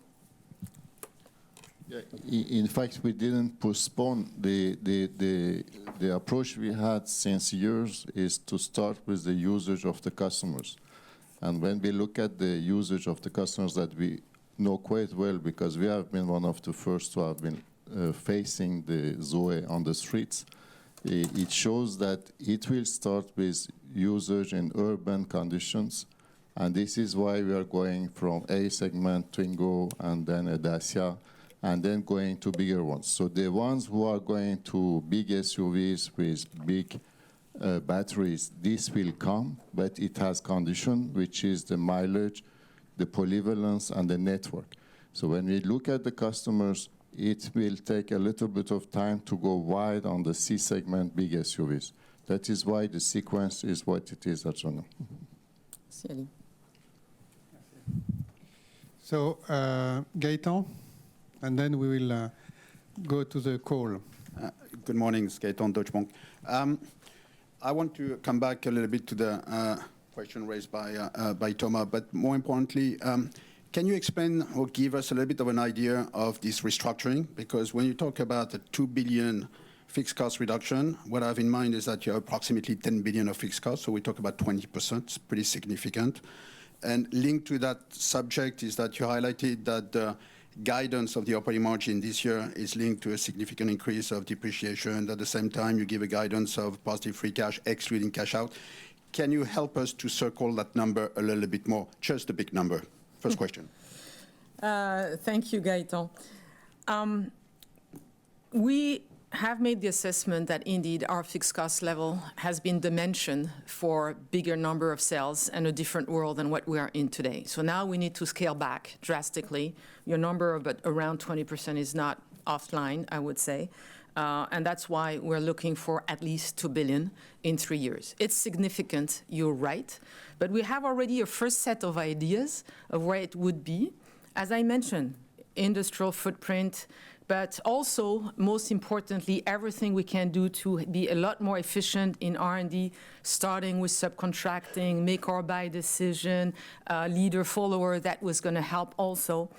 Yeah, in fact, we didn't postpone the approach we had since years is to start with the usage of the customers. And when we look at the usage of the customers that we know quite well, because we have been one of the first to have been facing the Zoe on the streets, it shows that it will start with usage in urban conditions. And this is why we are going from A segment, Twingo, and then a Dacia, and then going to bigger ones. So the ones who are going to big SUVs with big batteries, this will come, but it has condition, which is the mileage, the polyvalence, and the network. So when we look at the customers, it will take a little bit of time to go wide on the C segment big SUVs. That is why the sequence is what it is at Renault. So, Gaëtan, and then we will go to the call. Good morning, it's Gaëtan, Deutsche Bank. I want to come back a little bit to the question raised by Thomas, but more importantly, can you explain or give us a little bit of an idea of this restructuring? Because when you talk about a 2 billion fixed cost reduction, what I have in mind is that you have approximately 10 billion of fixed costs, so we talk about 20%, it's pretty significant. And linked to that subject is that you highlighted that the guidance of the operating margin this year is linked to a significant increase of depreciation. At the same time, you give a guidance of positive free cash, excluding cash out. Can you help us to circle that number a little bit more? Just a big number. First question. Thank you, Gaëtan. We have made the assessment that indeed our fixed cost level has been dimensioned for a bigger number of sales and a different world than what we are in today. So now we need to scale back drastically. Your number of around 20% is not offline, I would say. And that's why we're looking for at least 2 billion in 3 years. It's significant, you're right. But we have already a first set of ideas of where it would be. As I mentioned, industrial footprint, but also, most importantly, everything we can do to be a lot more efficient in R&D, starting with subcontracting, make or buy decision, leader, follower, that was going to help also.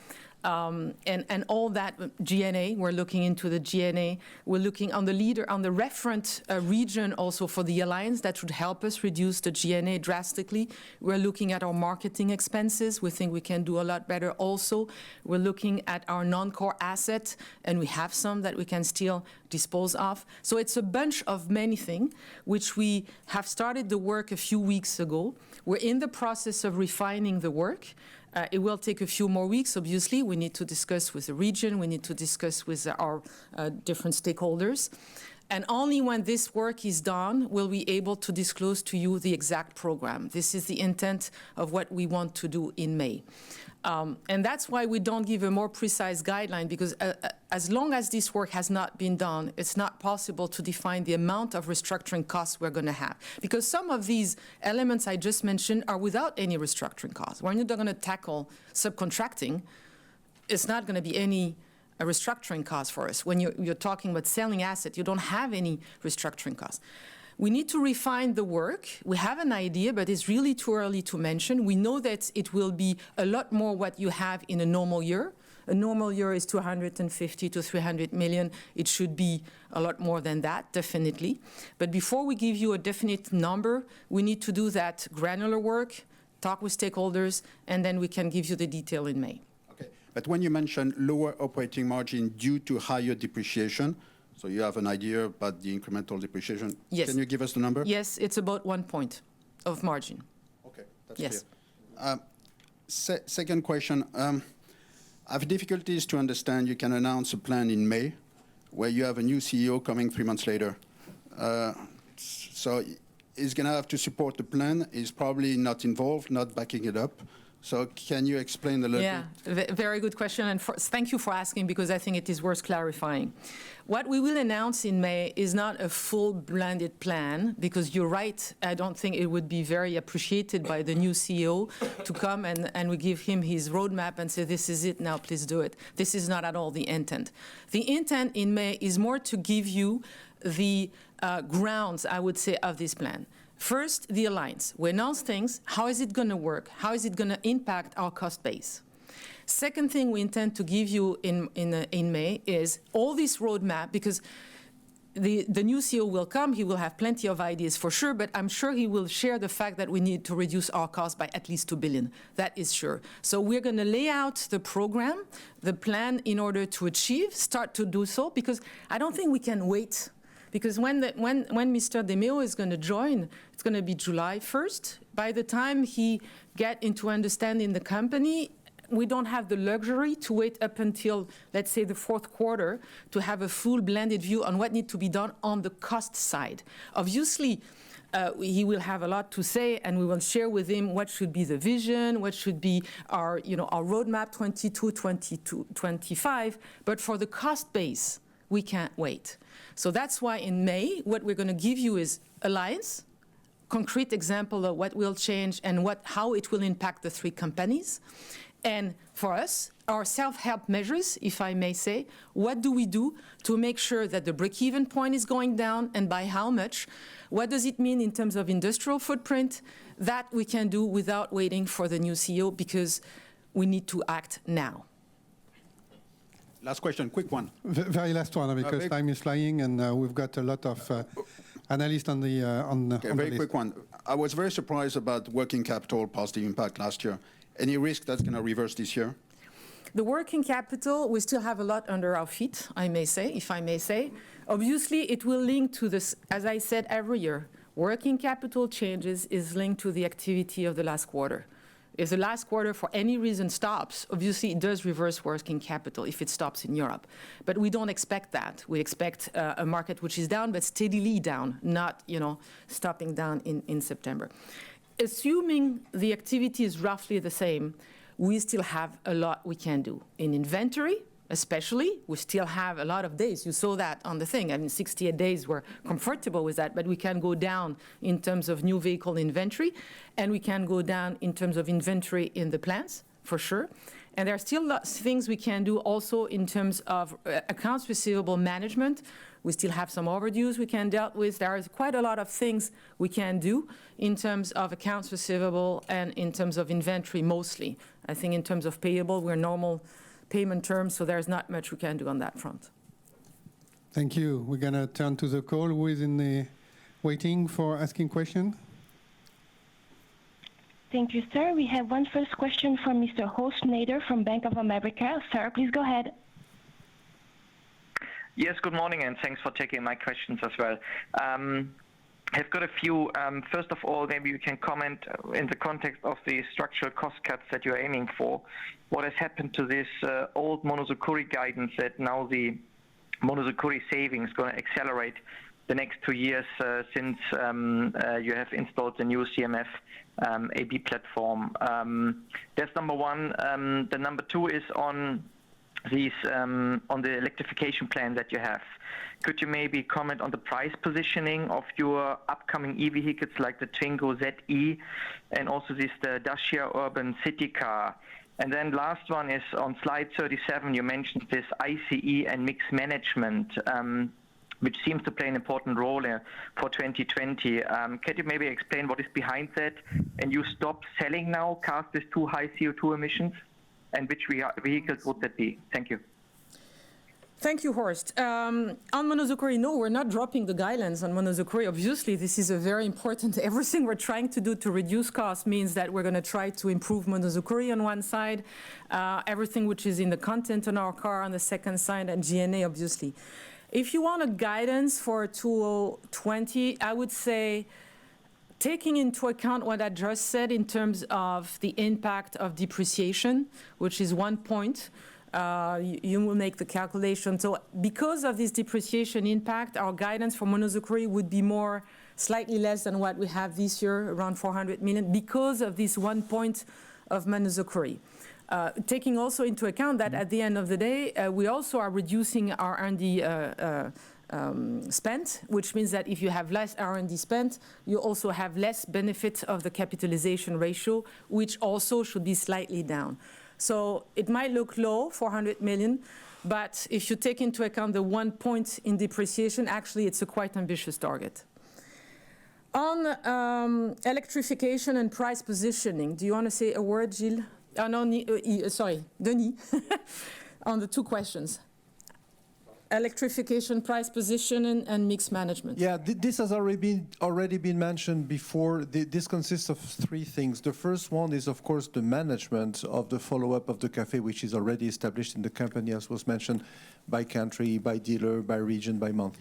And all that G&A, we're looking into the G&A. We're looking on the leader, on the referent region also for the alliance that should help us reduce the G&A drastically. We're looking at our marketing expenses. We think we can do a lot better also. We're looking at our non-core assets, and we have some that we can still dispose of. So it's a bunch of many things, which we have started the work a few weeks ago. We're in the process of refining the work. It will take a few more weeks, obviously. We need to discuss with the region. We need to discuss with our different stakeholders. And only when this work is done will we be able to disclose to you the exact program. This is the intent of what we want to do in May. And that's why we don't give a more precise guideline, because as long as this work has not been done, it's not possible to define the amount of restructuring costs we're going to have. Because some of these elements I just mentioned are without any restructuring costs. When you're going to tackle subcontracting, it's not going to be any restructuring cost for us. When you're talking about selling assets, you don't have any restructuring costs. We need to refine the work. We have an idea, but it's really too early to mention. We know that it will be a lot more what you have in a normal year. A normal year is 250 to 300 million. It should be a lot more than that, definitely. But before we give you a definite number, we need to do that granular work, talk with stakeholders, and then we can give you the detail in May. Okay. But when you mention lower operating margin due to higher depreciation, so you have an idea about the incremental depreciation. Yes. Can you give us the number? Yes, it's about 1 point of margin. Okay, that's yes. clear. Second question. I have difficulties to understand you can announce a plan in May where you have a new CEO coming 3 months later. So he's going to have to support the plan. He's probably not involved, not backing it up. So can you explain a little bit? Yeah, very good question. And thank you for asking, because I think it is worth clarifying. What we will announce in May is not a full blended plan, because you're right, I don't think it would be very appreciated by the new CEO to come and we give him his roadmap and say, this is it, now please do it. This is not at all the intent. The intent in May is more to give you the grounds, I would say, of this plan. First, the alliance. We announce things. How is it going to work? How is it going to impact our cost base? Second thing we intend to give you in May is all this roadmap, because the new CEO will come. He will have plenty of ideas for sure, but I'm sure he will share the fact that we need to reduce our costs by at least 2 billion. That is sure. So we're going to lay out the program, the plan in order to start to do so, because I don't think we can wait. Because when Mr. DeMeo is going to join, it's going to be July 1st. By the time he gets into understanding the company, we don't have the luxury to wait up until, let's say, the fourth quarter to have a full blended view on what needs to be done on the cost side. Obviously, he will have a lot to say, and we will share with him what should be the vision, what should be our roadmap 22, 22, 25. But for the cost base, we can't wait. So that's why in May, what we're going to give you is alliance, concrete example of what will change and how it will impact the 3 companies. And for us, our self-help measures, if I may say, what do we do to make sure that the break-even point is going down, and by how much? What does it mean in terms of industrial footprint? That we can do without waiting for the new CEO, because we need to act now. Last question, quick one. Very last one, because time is flying, and we've got a lot of analysts on the Okay, on the very list. quick one. I was very surprised about working capital positive impact last year. Any risk that's going to reverse this year? The working capital, we still have a lot under our feet, I may say, if I may say. Obviously, it will link to this, as I said every year, working capital changes is linked to the activity of the last quarter. If the last quarter, for any reason, stops, obviously it does reverse working capital if it stops in Europe. But we don't expect that. We expect a market which is down, but steadily down, not, stopping down in September. Assuming the activity is roughly the same, we still have a lot we can do. In inventory, especially, we still have a lot of days. You saw that on the thing. 68 days, we're comfortable with that, but we can go down in terms of new vehicle inventory, and we can go down in terms of inventory in the plants, for sure. And there are still lots of things we can do also in terms of accounts receivable management. We still have some overdues we can deal with. There is quite a lot of things we can do in terms of accounts receivable and in terms of inventory mostly. I think in terms of payable, we're normal payment terms, so there's not much we can do on that front. Thank you. We're going to turn to the call. Who is in the waiting for asking question? Thank you, sir. We have one first question from Mr. Horst Schneider from Bank of America. Sir, please go ahead. Yes, good morning, and thanks for taking my questions as well. I've got a few. First of all, maybe you can comment in the context of the structural cost cuts that you're aiming for. What has happened to this old Monozukuri guidance that now the Monozukuri savings is going to accelerate the next 2 years since you have installed the new CMF AB platform? That's number one. The number two is on these on the electrification plan that you have. Could you maybe comment on the price positioning of your upcoming e-vehicles like the Twingo ZE and also this the Dacia Urban City Car? And then last one is on slide 37, you mentioned this ICE and mix management, which seems to play an important role for 2020. Can you maybe explain what is behind that? And you stop selling now cars with too high CO2 emissions? And which vehicles would that be? Thank you. Thank you, Horst. On Monozukuri, no, we're not dropping the guidelines on Monozukuri. Obviously, this is a very important, everything we're trying to do to reduce costs means that we're going to try to improve Monozukuri on one side, everything which is in the content on our car on the second side, and GNA, obviously. If you want a guidance for 2020, I would say, taking into account what I just said in terms of the impact of depreciation, which is 1 point, you will make the calculation. So because of this depreciation impact, our guidance for Monozukuri would be more, slightly less than what we have this year, around 400 million, because of this 1 point of Monozukuri. Taking also into account that at the end of the day, we also are reducing our R&D spent, which means that if you have less R&D spent, you also have less benefit of the capitalization ratio, which also should be slightly down. So it might look low, 400 million, but if you take into account the 1 point in depreciation, actually it's a quite ambitious target. On electrification and price positioning, do you want to say a word, Gilles? Sorry, Denis, on the two questions. Electrification, price positioning, and mix management. Yeah, this has already been mentioned before. This consists of three things. The first one is, of course, the management of the follow-up of the CAFE, which is already established in the company, as was mentioned, by country, by dealer, by region, by month.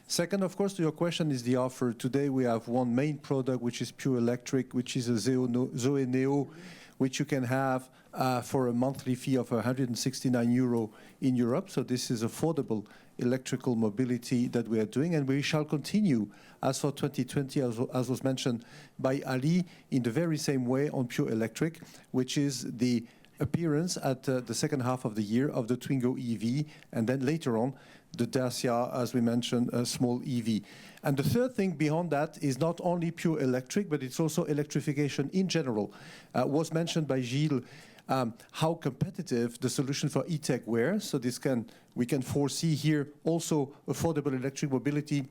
Second, of course, to your question is the offer. Today we have one main product, which is pure electric, which is a Zoe Neo, which you can have for a monthly fee of €169 in Europe. So this is affordable electrical mobility that we are doing, and we shall continue as for 2020, as was mentioned by Ali, in the very same way on pure electric, which is the appearance at the second half of the year of the Twingo EV, and then later on the Dacia, as we mentioned, a small EV. And the third thing beyond that is not only pure electric, but it's also electrification in general. Was mentioned by Gilles, how competitive the solution for e-tech were. So we can foresee here also affordable electric mobility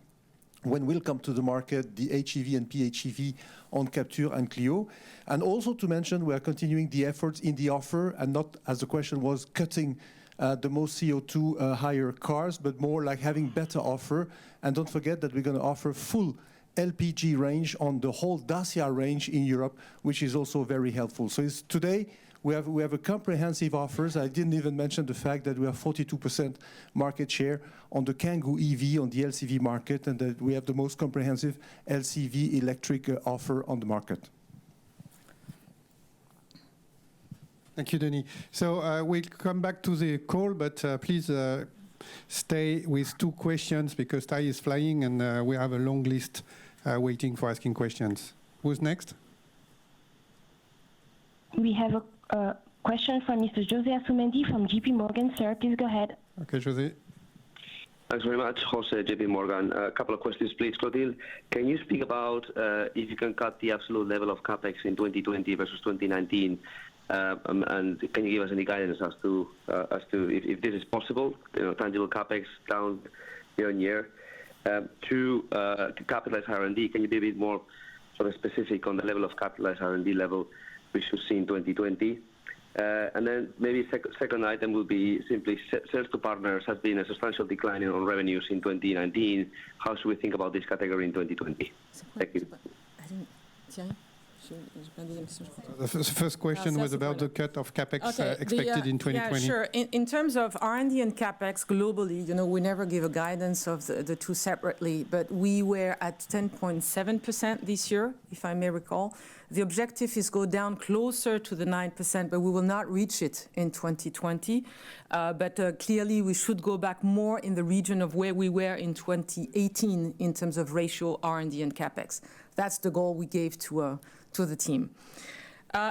when will come to the market, the HEV and PHEV on Captur and Clio. And also to mention, we are continuing the efforts in the offer, and not, as the question was, cutting the most CO2 higher cars, but more like having better offer. And don't forget that we're going to offer full LPG range on the whole Dacia range in Europe, which is also very helpful. So today, we have a comprehensive offers. I didn't even mention the fact that we have 42% market share on the Kangoo EV on the LCV market, and that we have the most comprehensive LCV electric offer on the market. Thank you, Denis. So we'll come back to the call, but please stay with 2 questions because Ty is flying and we have a long list waiting for asking questions. Who's next? We have a question from Mr. José Asumendi from JP Morgan. Sir, please go ahead. Okay, José. Thanks very much, Jose, JP Morgan. A couple of questions, please. Clotilde, can you speak about if you can cut the absolute level of capex in 2020 versus 2019? And can you give us any guidance as to if this is possible, tangible capex down year on year? To capitalize R&D, can you be a bit more sort of specific on the level of capitalized R&D level we should see in 2020? And then maybe second item will be simply sales to partners has been a substantial decline on revenues in 2019. How should we think about this category in 2020? Thank you. The first question was about the cut of capex expected in 2020. Yeah, sure. In terms of R&D and capex globally, we never give a guidance of the two separately, but we were at 10.7% this year, if I may recall. The objective is go down closer to the 9%, but we will not reach it in 2020. But clearly, we should go back more in the region of where we were in 2018 in terms of ratio R&D and capex. That's the goal we gave to the team.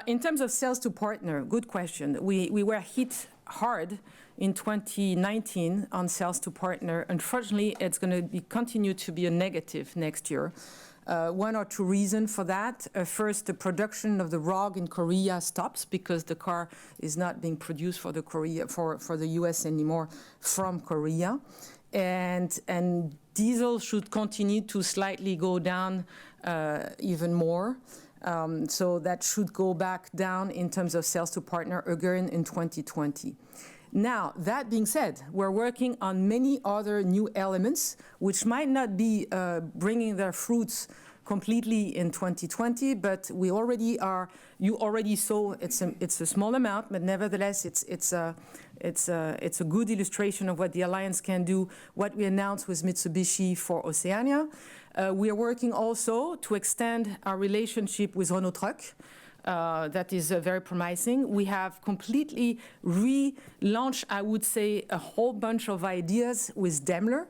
In terms of sales to partner, good question. We were hit hard in 2019 on sales to partner. Unfortunately, it's going to continue to be a negative next year. 1 or 2 reasons for that. First, the production of the ROG in Korea stops because the car is not being produced for the US anymore from Korea. And diesel should continue to slightly go down even more. So that should go back down in terms of sales to partner again in 2020. Now, that being said, we're working on many other new elements which might not be bringing their fruits completely in 2020, but we already are. You already saw it's a small amount, but nevertheless, it's a good illustration of what the alliance can do. What we announced with Mitsubishi for Oceania. We are working also to extend our relationship with Renault Truck. That is very promising. We have completely relaunched, I would say, a whole bunch of ideas with Daimler.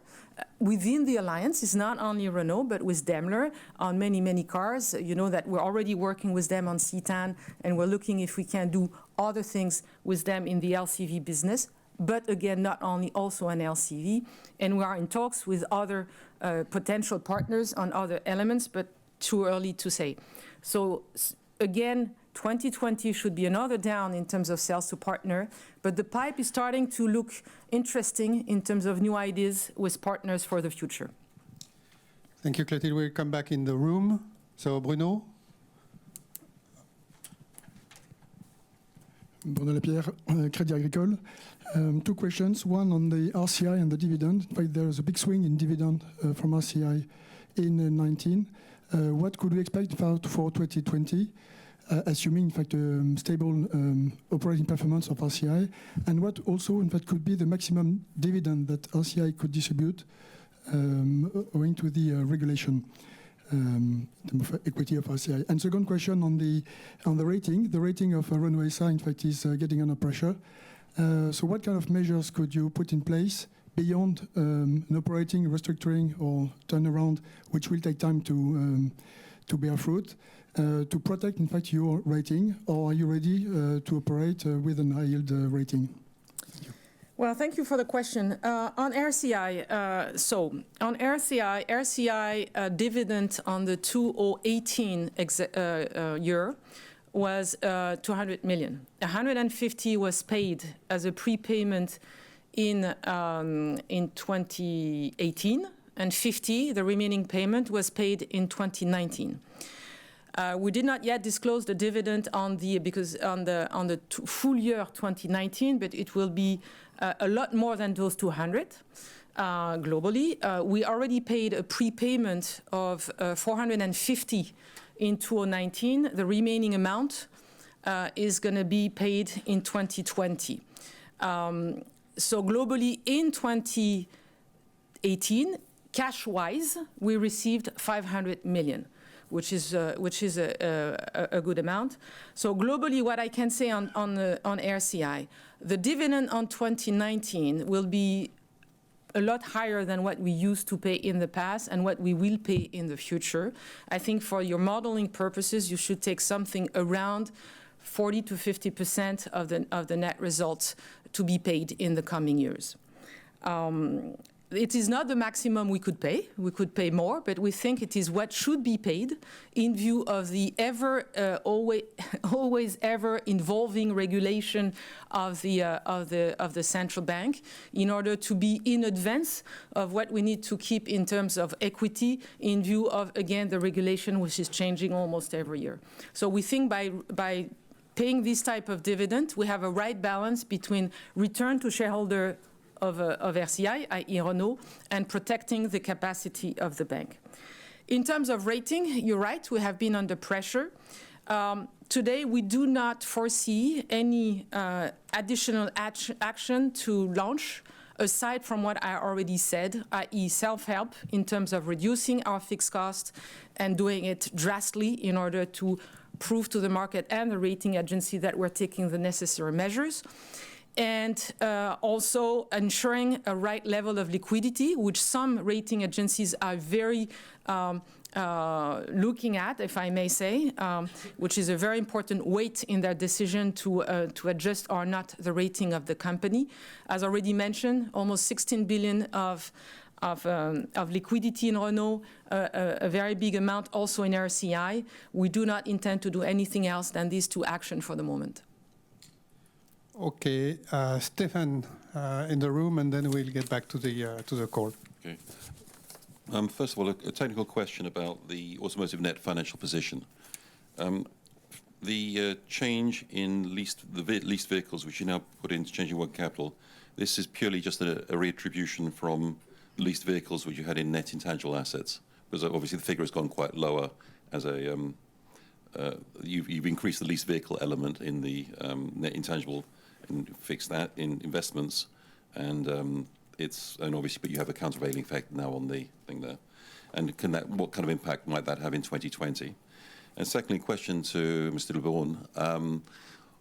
Within the alliance, it's not only Renault, but with Daimler on many, many cars. You know that we're already working with them on Citan, and we're looking if we can do other things with them in the LCV business. But again, not only also an LCV. And we are in talks with other potential partners on other elements, but too early to say. So again, 2020 should be another down in terms of sales to partner, but the pipe is starting to look interesting in terms of new ideas with partners for the future. Thank you, Clotilde. We'll come back in the room. So, Bruno? Bruno Lapierre, Crédit Agricole. 2 questions. One on the RCI and the dividend. In fact, there is a big swing in dividend from RCI in 19. What could we expect for 2020, assuming, in fact, stable operating performance of RCI? And what also, in fact, could be the maximum dividend that RCI could distribute owing to the regulation equity of RCI? And second question on the rating. The rating of Renault SA, in fact, is getting under pressure. So what kind of measures could you put in place beyond an operating restructuring or turnaround, which will take time to bear fruit, to protect, in fact, your rating? Or are you ready to operate with an high-yield rating? Well, thank you for the question. On RCI, RCI dividend on the 2018 year was 200 million. 150 was paid as a prepayment in 2018, and 50, the remaining payment, was paid in 2019. We did not yet disclose the dividend on the full year 2019, but it will be a lot more than those 200 globally. We already paid a prepayment of 450 in 2019. The remaining amount is going to be paid in 2020. So globally, in 2018, cash-wise, we received 500 million. Which is a good amount. So globally, what I can say on RCI, the dividend on 2019 will be a lot higher than what we used to pay in the past and what we will pay in the future. I think for your modeling purposes, you should take something around 40 to 50% of the net results to be paid in the coming years. It is not the maximum we could pay. We could pay more, but we think it is what should be paid in view of the always ever evolving regulation of the central bank, in order to be in advance of what we need to keep in terms of equity, in view of, again, the regulation which is changing almost every year. So we think by paying this type of dividend, we have a right balance between return to shareholder of RCI, i.e. Renault, and protecting the capacity of the bank. In terms of rating, you're right, we have been under pressure. Today, we do not foresee any additional action to launch, aside from what I already said, i.e. self-help in terms of reducing our fixed cost and doing it drastically in order to prove to the market and the rating agency that we're taking the necessary measures. And also ensuring a right level of liquidity, which some rating agencies are very looking at, if I may say, which is a very important weight in their decision to adjust or not the rating of the company. As already mentioned, almost 16 billion of liquidity in Renault, a very big amount also in RCI. We do not intend to do anything else than these two actions for the moment. Okay, Stefan in the room, and then we'll get back to the call. Okay. First of all, a technical question about the automotive net financial position. The change in leased vehicles, which you now put into changing working capital, this is purely just a reattribution from leased vehicles which you had in net intangible assets, because obviously the figure has gone quite lower as a you've increased the leased vehicle element in the net intangible and fixed that in investments, and obviously, but you have a countervailing effect now on the thing there. And what kind of impact might that have in 2020? And secondly, question to Mr. Delbos.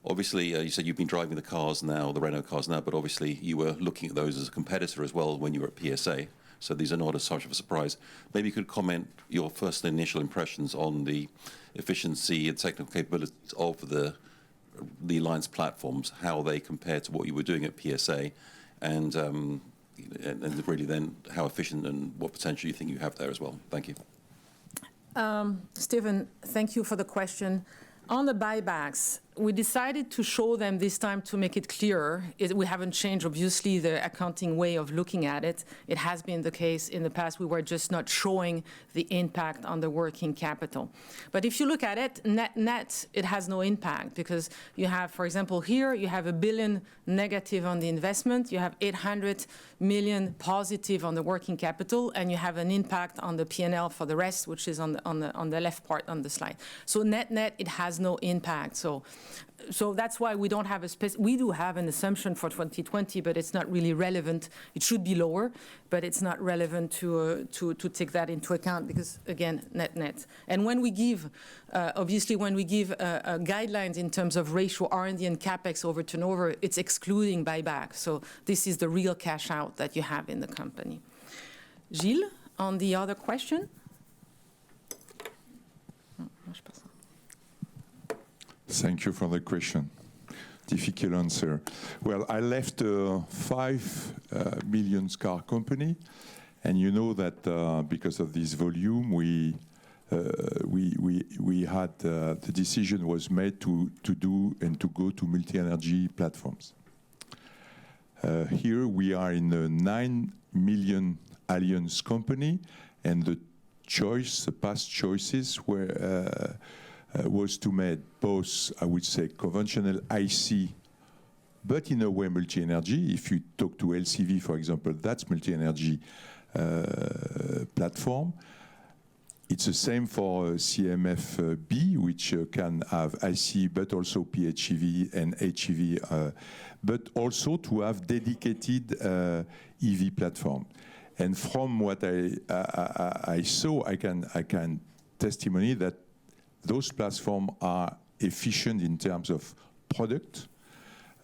Obviously, you said you've been driving the cars now, the Renault cars now, but obviously you were looking at those as a competitor as well when you were at PSA. So these are not as such of a surprise. Maybe you could comment your first initial impressions on the efficiency and technical capabilities of the Alliance platforms, how they compare to what you were doing at PSA, and really then how efficient and what potential you think you have there as well. Thank you. Stephen, thank you for the question. On the buybacks, we decided to show them this time to make it clearer. We haven't changed, obviously, the accounting way of looking at it. It has been the case in the past. We were just not showing the impact on the working capital. But if you look at it, net, it has no impact, because you have, for example, here, you have 1 billion negative on the investment, you have 800 million positive on the working capital, and you have an impact on the P&L for the rest, which is on the left part on the slide. So net, it has no impact. So that's why we don't have we do have an assumption for 2020, but it's not really relevant. It should be lower, but it's not relevant to take that into account, because again, net. And when we give, obviously, guidelines in terms of ratio R&D and capex over turnover, it's excluding buyback. So this is the real cash out that you have in the company. Gilles, on the other question. Thank you for the question. Difficult answer. Well, I left a 5 million car company, and you know that because of this volume, we we had the decision was made to do and to go to multi-energy platforms. Here we are in a 9 million alliance company, and the past choices were was to make both, I would say, conventional IC, but in a way multi-energy. If you talk to LCV, for example, that's multi-energy platform. It's the same for CMF-B, which can have IC, but also PHEV and HEV, but also to have dedicated EV platform. And from what I saw, I can testimony that those platforms are efficient in terms of product,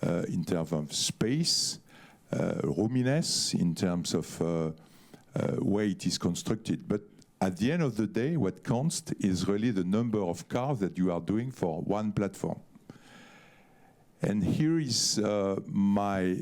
in terms of space, roominess, in terms of way it is constructed. But at the end of the day, what counts is really the number of cars that you are doing for one platform. And here is my,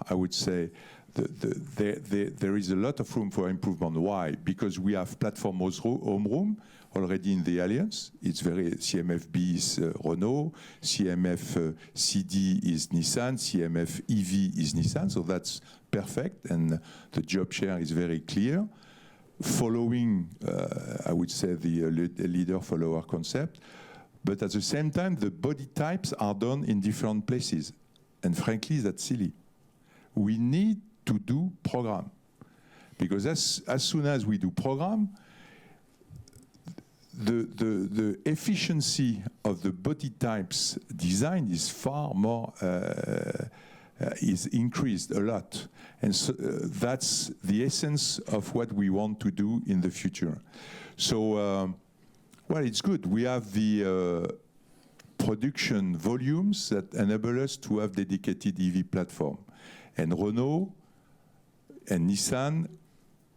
I would say, there is a lot of room for improvement. Why? Because we have platform home room already in the alliance. It's very, CMF-B is Renault, CMF-CD is Nissan, CMF-EV is Nissan, so that's perfect, and the job share is very clear. Following, I would say, the leader-follower concept, but at the same time, the body types are done in different places, and frankly, that's silly. We need to do program, because as soon as we do program, the efficiency of the body types design is far more is increased a lot, and so, that's the essence of what we want to do in the future. So, well, it's good. We have the production volumes that enable us to have dedicated EV platform, and Renault and Nissan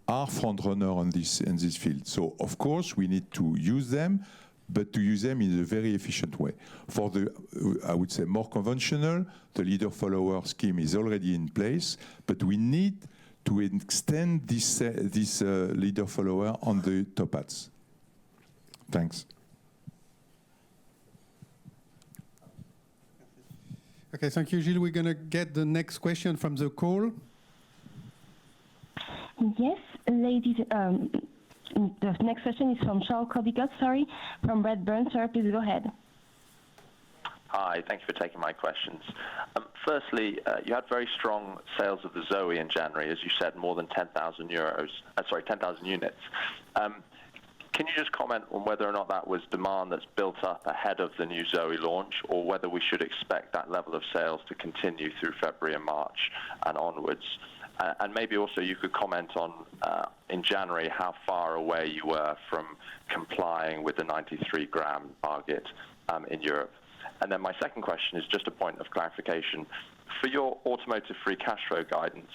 are front runner on this in this field. So of course we need to use them, but to use them in a very efficient way. For the, I would say, more conventional, the leader-follower scheme is already in place, but we need to extend this leader-follower on the top hats. Thanks. Okay, thank you, Gilles. We're going to get the next question from the call. Yes, ladies. The next question is from Charles Coldicott, from Redburn. Sir, please go ahead. Hi, thank you for taking my questions. Firstly, you had very strong sales of the Zoe in January, as you said, more than 10,000 units. Can you just comment on whether or not that was demand that's built up ahead of the new Zoe launch, or whether we should expect that level of sales to continue through February and March and onwards? And maybe also you could comment on, in January, how far away you were from complying with the 93-gram target in Europe. And then my second question is just a point of clarification. For your automotive free cash flow guidance,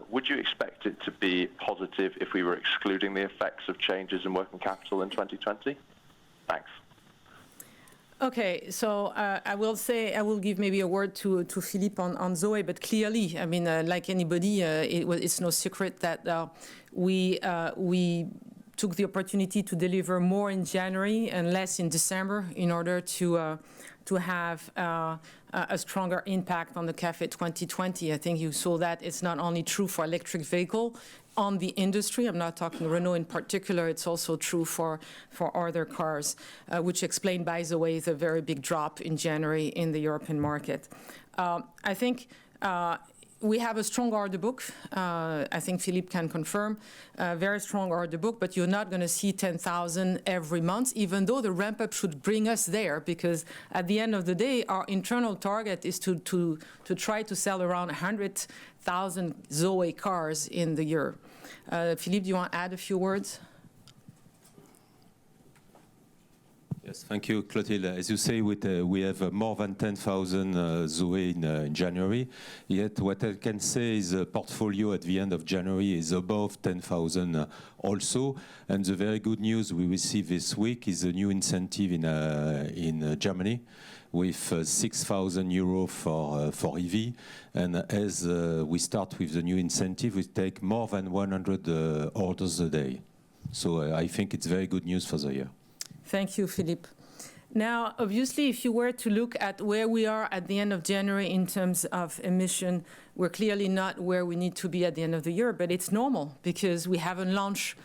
would you expect it to be positive if we were excluding the effects of changes in working capital in 2020? Thanks. Okay, so I will give maybe a word to Philippe on Zoe, but clearly, I mean, like anybody, it's no secret that we took the opportunity to deliver more in January and less in December in order to have a stronger impact on the CAFE 2020. I think you saw that it's not only true for electric vehicle on the industry. I'm not talking Renault in particular. It's also true for other cars, which explain, by the way, the very big drop in January in the European market. I think we have a strong order book. I think Philippe can confirm, a very strong order book, but you're not going to see 10,000 every month, even though the ramp-up should bring us there, because at the end of the day, our internal target is to try to sell around 100,000 Zoe cars in the year. Philippe, do you want to add a few words? Yes, thank you, Clotilde. As you say, we have more than 10,000 Zoe in January. Yet what I can say is the portfolio at the end of January is above 10,000 also. And the very good news we received this week is a new incentive in Germany with 6,000 euros for EV. And as we start with the new incentive, we take more than 100 orders a day. So I think it's very good news for the year. Thank you, Philippe. Now, obviously, if you were to look at where we are at the end of January in terms of emission, we're clearly not where we need to be at the end of the year, but it's normal because we haven't launched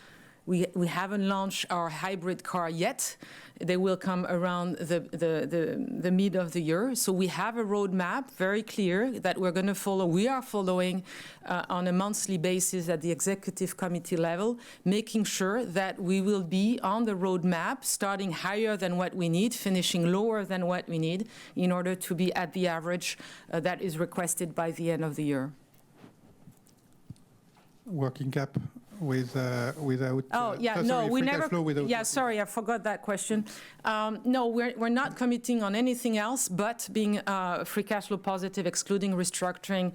our hybrid car yet. They will come around the mid of the year. So we have a roadmap very clear that we're going to follow. We are following on a monthly basis at the executive committee level, making sure that we will be on the roadmap, starting higher than what we need, finishing lower than what we need, in order to be at the average that is requested by the end of the year. Working cap without we never. Yeah, sorry, I forgot that question. No, we're not committing on anything else but being free cash flow positive, excluding restructuring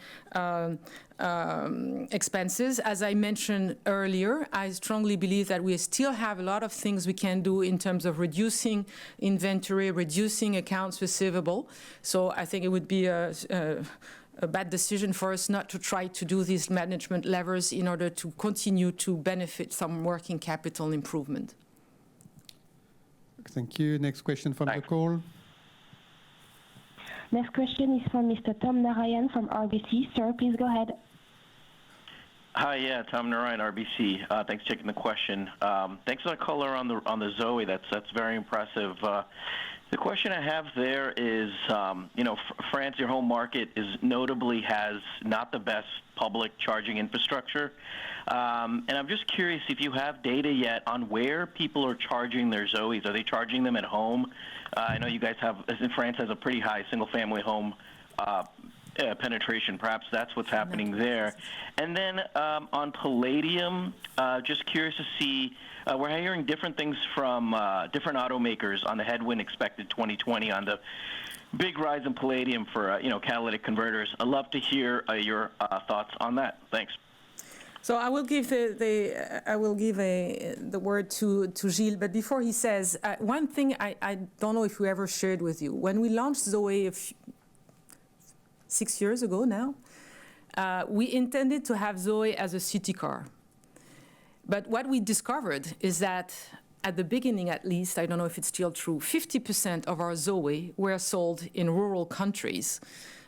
expenses. As I mentioned earlier, I strongly believe that we still have a lot of things we can do in terms of reducing inventory, reducing accounts receivable. So I think it would be a bad decision for us not to try to do these management levers in order to continue to benefit from working capital improvement. Thank you. Next question from the call. Next question is from Mr. Tom Narayan from RBC. Sir, please go ahead. Hi, yeah, Tom Narayan, RBC. Thanks for taking the question. Thanks for the color on the Zoe. That's very impressive. The question I have there is, France, your home market, notably has not the best public charging infrastructure. And I'm just curious if you have data yet on where people are charging their Zoes. Are they charging them at home? I know you guys France has a pretty high single-family home penetration. Perhaps that's what's happening there. And then on palladium, just curious to see, we're hearing different things from different automakers on the headwind expected 2020 on the big rise in palladium for catalytic converters. I'd love to hear your thoughts on that. Thanks. So I will give the word to Gilles, but before he says, one thing I don't know if we ever shared with you. When we launched Zoe 6 years ago now, we intended to have Zoe as a city car. But what we discovered is that at the beginning, at least, I don't know if it's still true, 50% of our Zoe were sold in rural countries.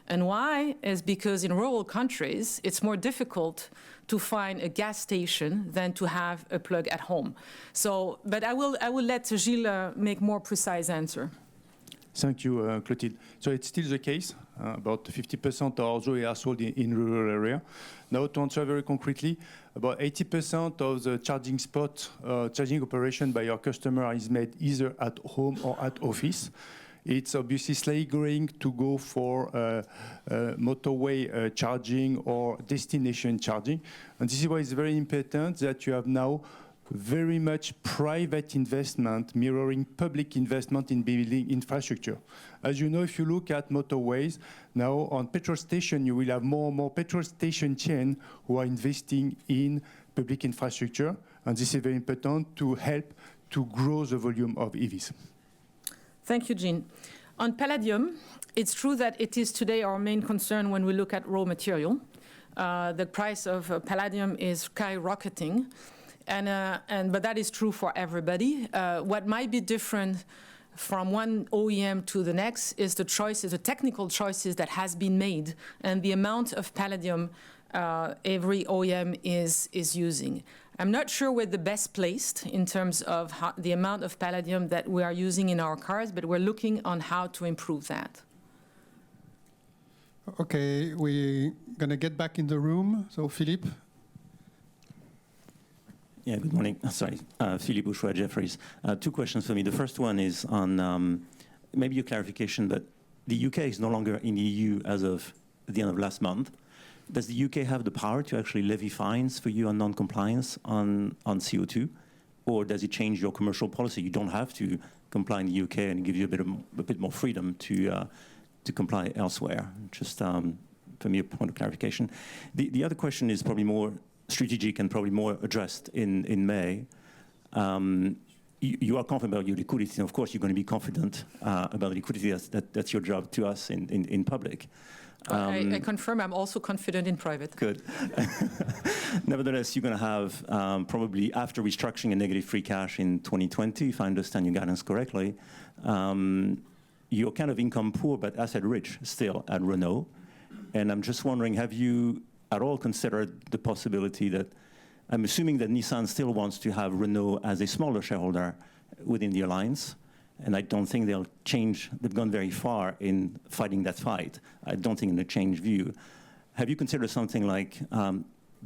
And why? Is because in rural countries, it's more difficult to find a gas station than to have a plug at home. So, but I will let Gilles make more precise answer. Thank you, Clotilde. So it's still the case. About 50% of our Zoe are sold in rural area. Now, to answer very concretely, about 80% of the charging spot, charging operation by our customer is made either at home or at office. It's obviously slightly growing to go for motorway charging or destination charging. And this is why it's very important that you have now very much private investment mirroring public investment in building infrastructure. As you know, if you look at motorways, now on petrol station, you will have more and more petrol station chain who are investing in public infrastructure. And this is very important to help to grow the volume of EVs. Thank you, Jean. On palladium, it's true that it is today our main concern when we look at raw material. The price of palladium is skyrocketing. But that is true for everybody. What might be different from one OEM to the next is the choices, the technical choices that has been made, and the amount of palladium every OEM is using. I'm not sure we're the best placed in terms of the amount of palladium that we are using in our cars, but we're looking on how to improve that. Okay, we're going to get back in the room. So, Philippe. Yeah, good morning. Sorry, Philippe Bouchois, Jefferies. 2 questions for me. The first one is on maybe a clarification, but the UK is no longer in the EU as of the end of last month. Does the UK have the power to actually levy fines for you on non-compliance on CO2? Or does it change your commercial policy? You don't have to comply in the UK and give you a bit more freedom to comply elsewhere. Just for me, a point of clarification. The other question is probably more strategic and probably more addressed in May. You are confident about your liquidity, and of course you're going to be confident about liquidity. That's your job to us in public. I confirm I'm also confident in private. Good. Nevertheless, you're going to have probably after restructuring a negative free cash in 2020, if I understand your guidance correctly. You're kind of income poor but asset rich still at Renault. And I'm just wondering, have you at all considered the possibility that, I'm assuming that Nissan still wants to have Renault as a smaller shareholder within the alliance, and I don't think they'll change, they've gone very far in fighting that fight. I don't think they'll change view. Have you considered something like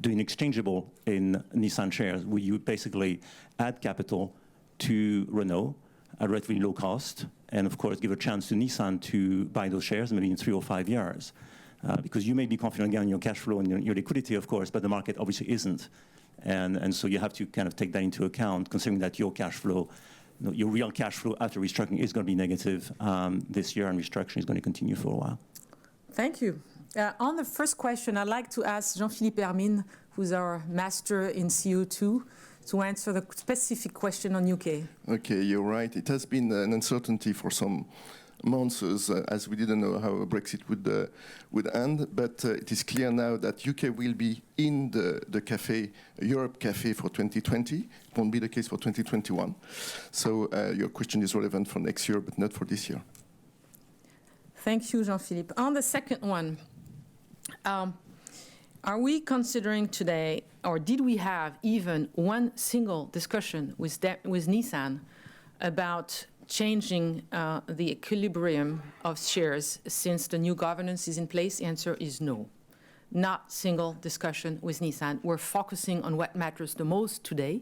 doing exchangeable in Nissan shares, where you basically add capital to Renault at relatively low cost, and of course give a chance to Nissan to buy those shares maybe in 3 or 5 years? Because you may be confident again in your cash flow and your liquidity, of course, but the market obviously isn't. And so you have to kind of take that into account, considering that your cash flow, your real cash flow after restructuring is going to be negative this year, and restructuring is going to continue for a while. Thank you. On the first question, I'd like to ask Jean-Philippe Hermine, who's our master in CO2, to answer the specific question on UK. Okay, you're right. It has been an uncertainty for some months as we didn't know how Brexit would end, but it is clear now that UK will be in the cafe, Europe cafe for 2020. It won't be the case for 2021. So your question is relevant for next year, but not for this year. Thank you, Jean-Philippe. On the second one, are we considering today, or did we have even one single discussion with Nissan about changing the equilibrium of shares since the new governance is in place? The answer is no. Not single discussion with Nissan. We're focusing on what matters the most today,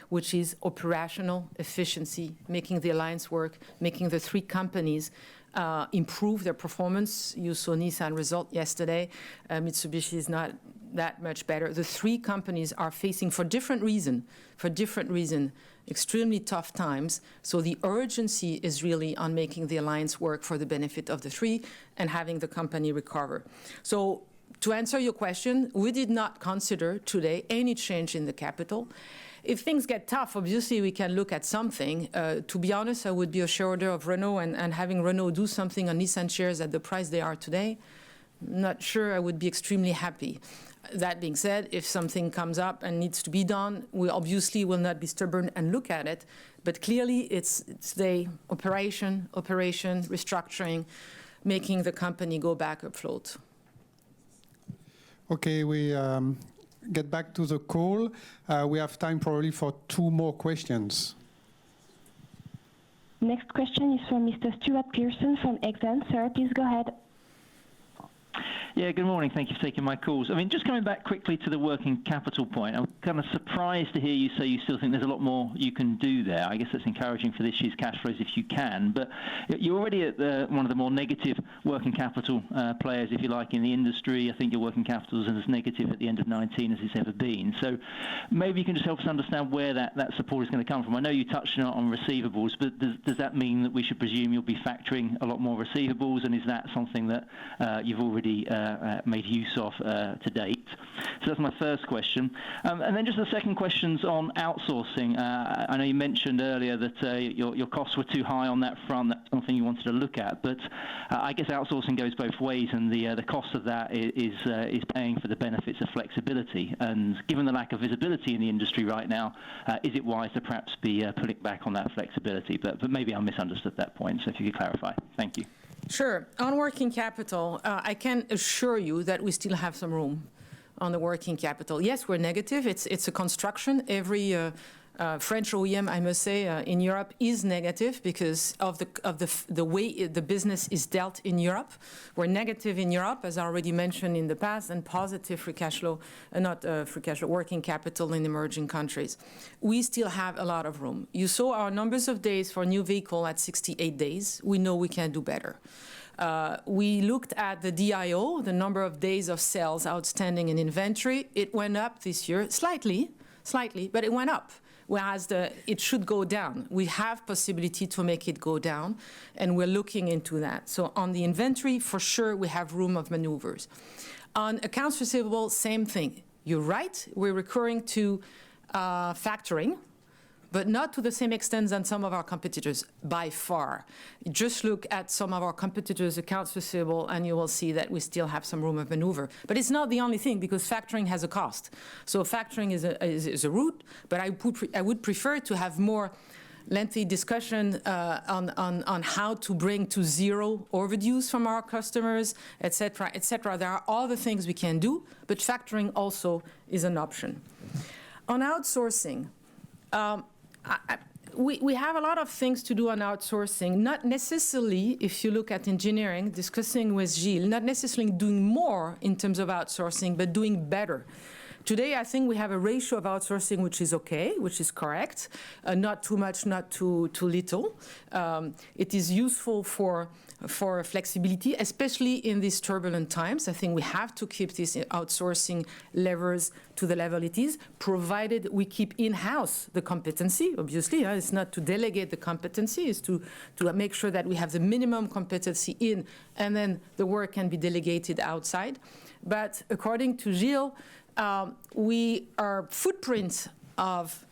which is operational efficiency, making the alliance work, making the three companies improve their performance. You saw Nissan result yesterday. Mitsubishi is not that much better. The three companies are facing, for different reason, extremely tough times. So the urgency is really on making the alliance work for the benefit of the three and having the company recover. So to answer your question, we did not consider today any change in the capital. If things get tough, obviously we can look at something. To be honest, I would be a shareholder of Renault, and having Renault do something on Nissan shares at the price they are today, I'm not sure I would be extremely happy. That being said, if something comes up and needs to be done, we obviously will not be stubborn and look at it. But clearly, it's the operation, restructuring, making the company go back afloat. Okay, we get back to the call. We have time probably for 2 more questions. Next question is from Mr. Stuart Pearson from Exane. Sir, please go ahead. Yeah, good morning. Thank you for taking my calls. I mean, just coming back quickly to the working capital point, I'm kind of surprised to hear you say you still think there's a lot more you can do there. I guess that's encouraging for this year's cash flows if you can. But you're already at one of the more negative working capital players, if you like, in the industry. I think your working capital is as negative at the end of 19 as it's ever been. So maybe you can just help us understand where that support is going to come from. I know you touched on receivables, but does that mean that we should presume you'll be factoring a lot more receivables? And is that something that you've already made use of to date? So that's my first question. And then just the second question's on outsourcing. I know you mentioned earlier that your costs were too high on that front. That's something you wanted to look at. But I guess outsourcing goes both ways, and the cost of that is paying for the benefits of flexibility. And given the lack of visibility in the industry right now, is it wise to perhaps be pulling back on that flexibility? But maybe I misunderstood that point, so if you could clarify. Thank you. Sure. On working capital, I can assure you that we still have some room on the working capital. Yes, we're negative. It's a construction. Every French OEM, I must say, in Europe is negative because of the way the business is dealt in Europe. We're negative in Europe, as I already mentioned in the past, and positive free cash flow, working capital in emerging countries. We still have a lot of room. You saw our numbers of days for new vehicle at 68 days. We know we can do better. We looked at the DIO, the number of days of sales outstanding in inventory. It went up this year, slightly, but it went up. Whereas it should go down. We have possibility to make it go down, and we're looking into that. So on the inventory, for sure, we have room of maneuvers. On accounts receivable, same thing. You're right, we're recurring to factoring. but not to the same extent than some of our competitors, by far. Just look at some of our competitors' accounts receivable, and you will see that we still have some room of maneuver. But it's not the only thing, because factoring has a cost. So factoring is a route, but I would prefer to have more lengthy discussion on how to bring to zero overdues from our customers, etc., etc. There are other things we can do, but factoring also is an option. On outsourcing, we have a lot of things to do on outsourcing, not necessarily, if you look at engineering, discussing with Gilles, not necessarily doing more in terms of outsourcing, but doing better. Today, I think we have a ratio of outsourcing which is okay, which is correct, not too much, not too little. It is useful for flexibility, especially in these turbulent times. I think we have to keep these outsourcing levers to the level it is, provided we keep in-house the competency. Obviously, it's not to delegate the competency, it's to make sure that we have the minimum competency in, and then the work can be delegated outside. But according to Gilles, our footprint of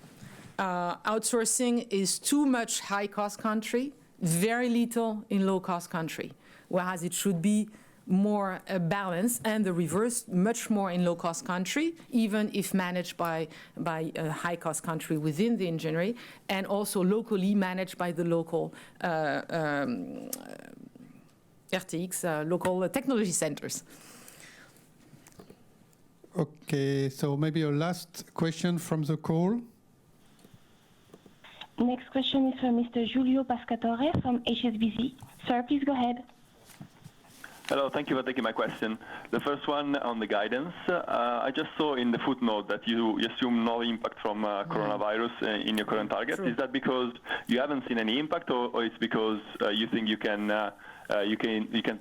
outsourcing is too much high-cost country, very little in low-cost country, whereas it should be more balanced, and the reverse, much more in low-cost country, even if managed by a high-cost country within the engineering, and also locally managed by the local RTX, local technology centers. Okay, so maybe a last question from the call. Next question is from Mr. Giulio Pescatore from HSBC. Sir, please go ahead. Hello, thank you for taking my question. The first one on the guidance. I just saw in the footnote that you assume no impact from coronavirus in your current target. True. Is that because you haven't seen any impact, or it's because you think you can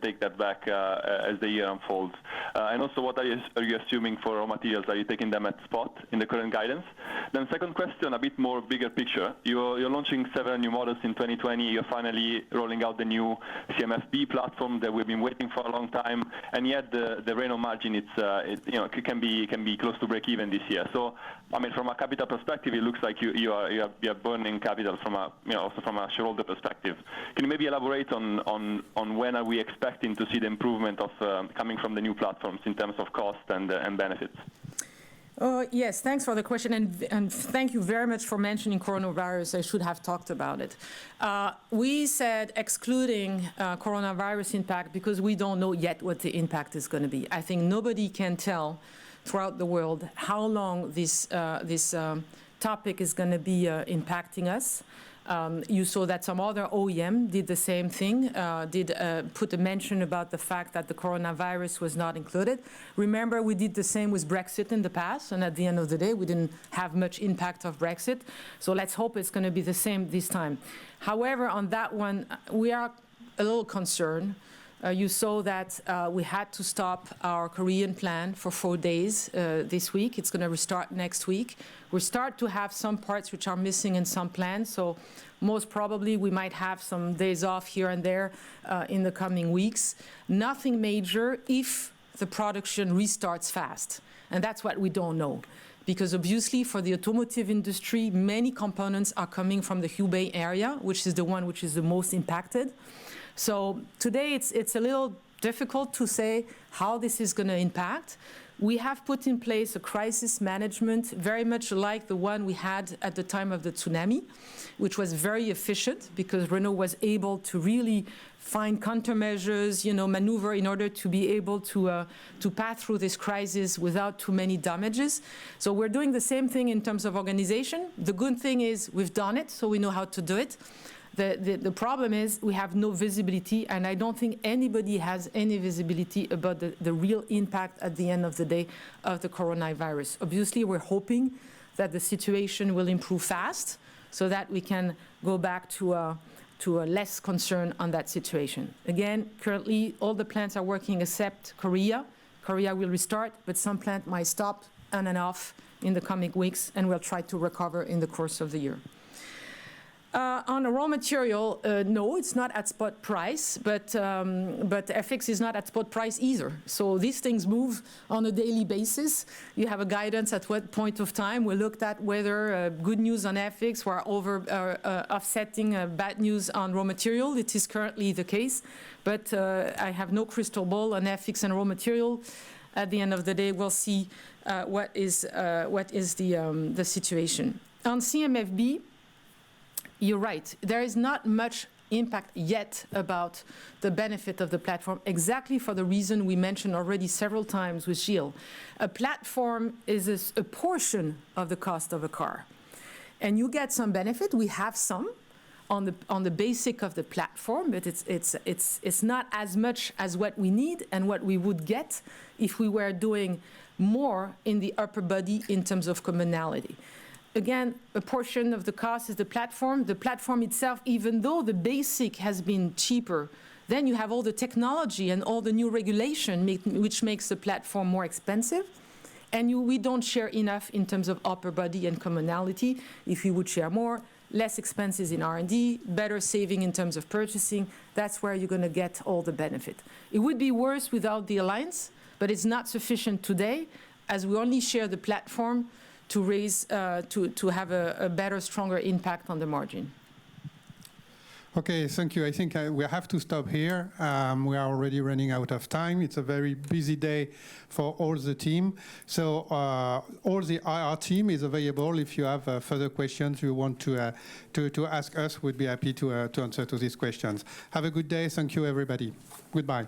take that back as the year unfolds? And also, what are you assuming for raw materials? Are you taking them at spot in the current guidance? Then second question, a bit more bigger picture. You're launching several new models in 2020. You're finally rolling out the new CMF-B platform that we've been waiting for a long time, and yet the Renault margin can be close to break even this year. So, I mean, from a capital perspective, it looks like you are burning capital from also from a shareholder perspective. Can you maybe elaborate on when are we expecting to see the improvement of coming from the new platforms in terms of cost and benefits? Yes, thanks for the question, and thank you very much for mentioning coronavirus. I should have talked about it. We said excluding coronavirus impact because we don't know yet what the impact is going to be. I think nobody can tell throughout the world how long this topic is going to be impacting us. You saw that some other OEM did the same thing, put a mention about the fact that the coronavirus was not included. Remember, we did the same with Brexit in the past, and at the end of the day, we didn't have much impact of Brexit. So let's hope it's going to be the same this time. However, on that one, we are a little concerned. You saw that we had to stop our Korean plant for 4 days this week. It's going to restart next week. We start to have some parts which are missing in some plants, so most probably we might have some days off here and there in the coming weeks. Nothing major if the production restarts fast, and that's what we don't know. Because obviously for the automotive industry, many components are coming from the Hubei area, which is the one which is the most impacted. So today it's a little difficult to say how this is going to impact. We have put in place a crisis management very much like the one we had at the time of the tsunami, which was very efficient because Renault was able to really find countermeasures, maneuver in order to be able to pass through this crisis without too many damages. So we're doing the same thing in terms of organization. The good thing is we've done it, so we know how to do it. The problem is we have no visibility, and I don't think anybody has any visibility about the real impact at the end of the day of the coronavirus. Obviously, we're hoping that the situation will improve fast so that we can go back to a less concern on that situation. Again, currently, all the plants are working except Korea. Korea will restart, but some plant might stop on and off in the coming weeks, and we'll try to recover in the course of the year. On a raw material, no, it's not at spot price, but FX is not at spot price either. So these things move on a daily basis. You have a guidance at what point of time. We looked at whether good news on FX were offsetting bad news on raw material. It is currently the case, but I have no crystal ball on FX and raw material. At the end of the day, we'll see what is the situation. On CMFB, you're right. There is not much impact yet about the benefit of the platform, exactly for the reason we mentioned already several times with Gilles. A platform is a portion of the cost of a car. And you get some benefit. We have some on the basic of the platform, but it's not as much as what we need and what we would get if we were doing more in the upper body in terms of commonality. Again, a portion of the cost is the platform. The platform itself, even though the basic has been cheaper, then you have all the technology and all the new regulation which makes the platform more expensive. And we don't share enough in terms of upper body and commonality. If we would share more, less expenses in R&D, better saving in terms of purchasing, that's where you're going to get all the benefit. It would be worse without the alliance, but it's not sufficient today, as we only share the platform to raise, to have a better, stronger impact on the margin. Okay, thank you. I think we have to stop here. We are already running out of time. It's a very busy day for all the team. So all the IR team is available. If you have further questions you want to ask us, we'd be happy to answer to these questions. Have a good day. Thank you, everybody. Goodbye.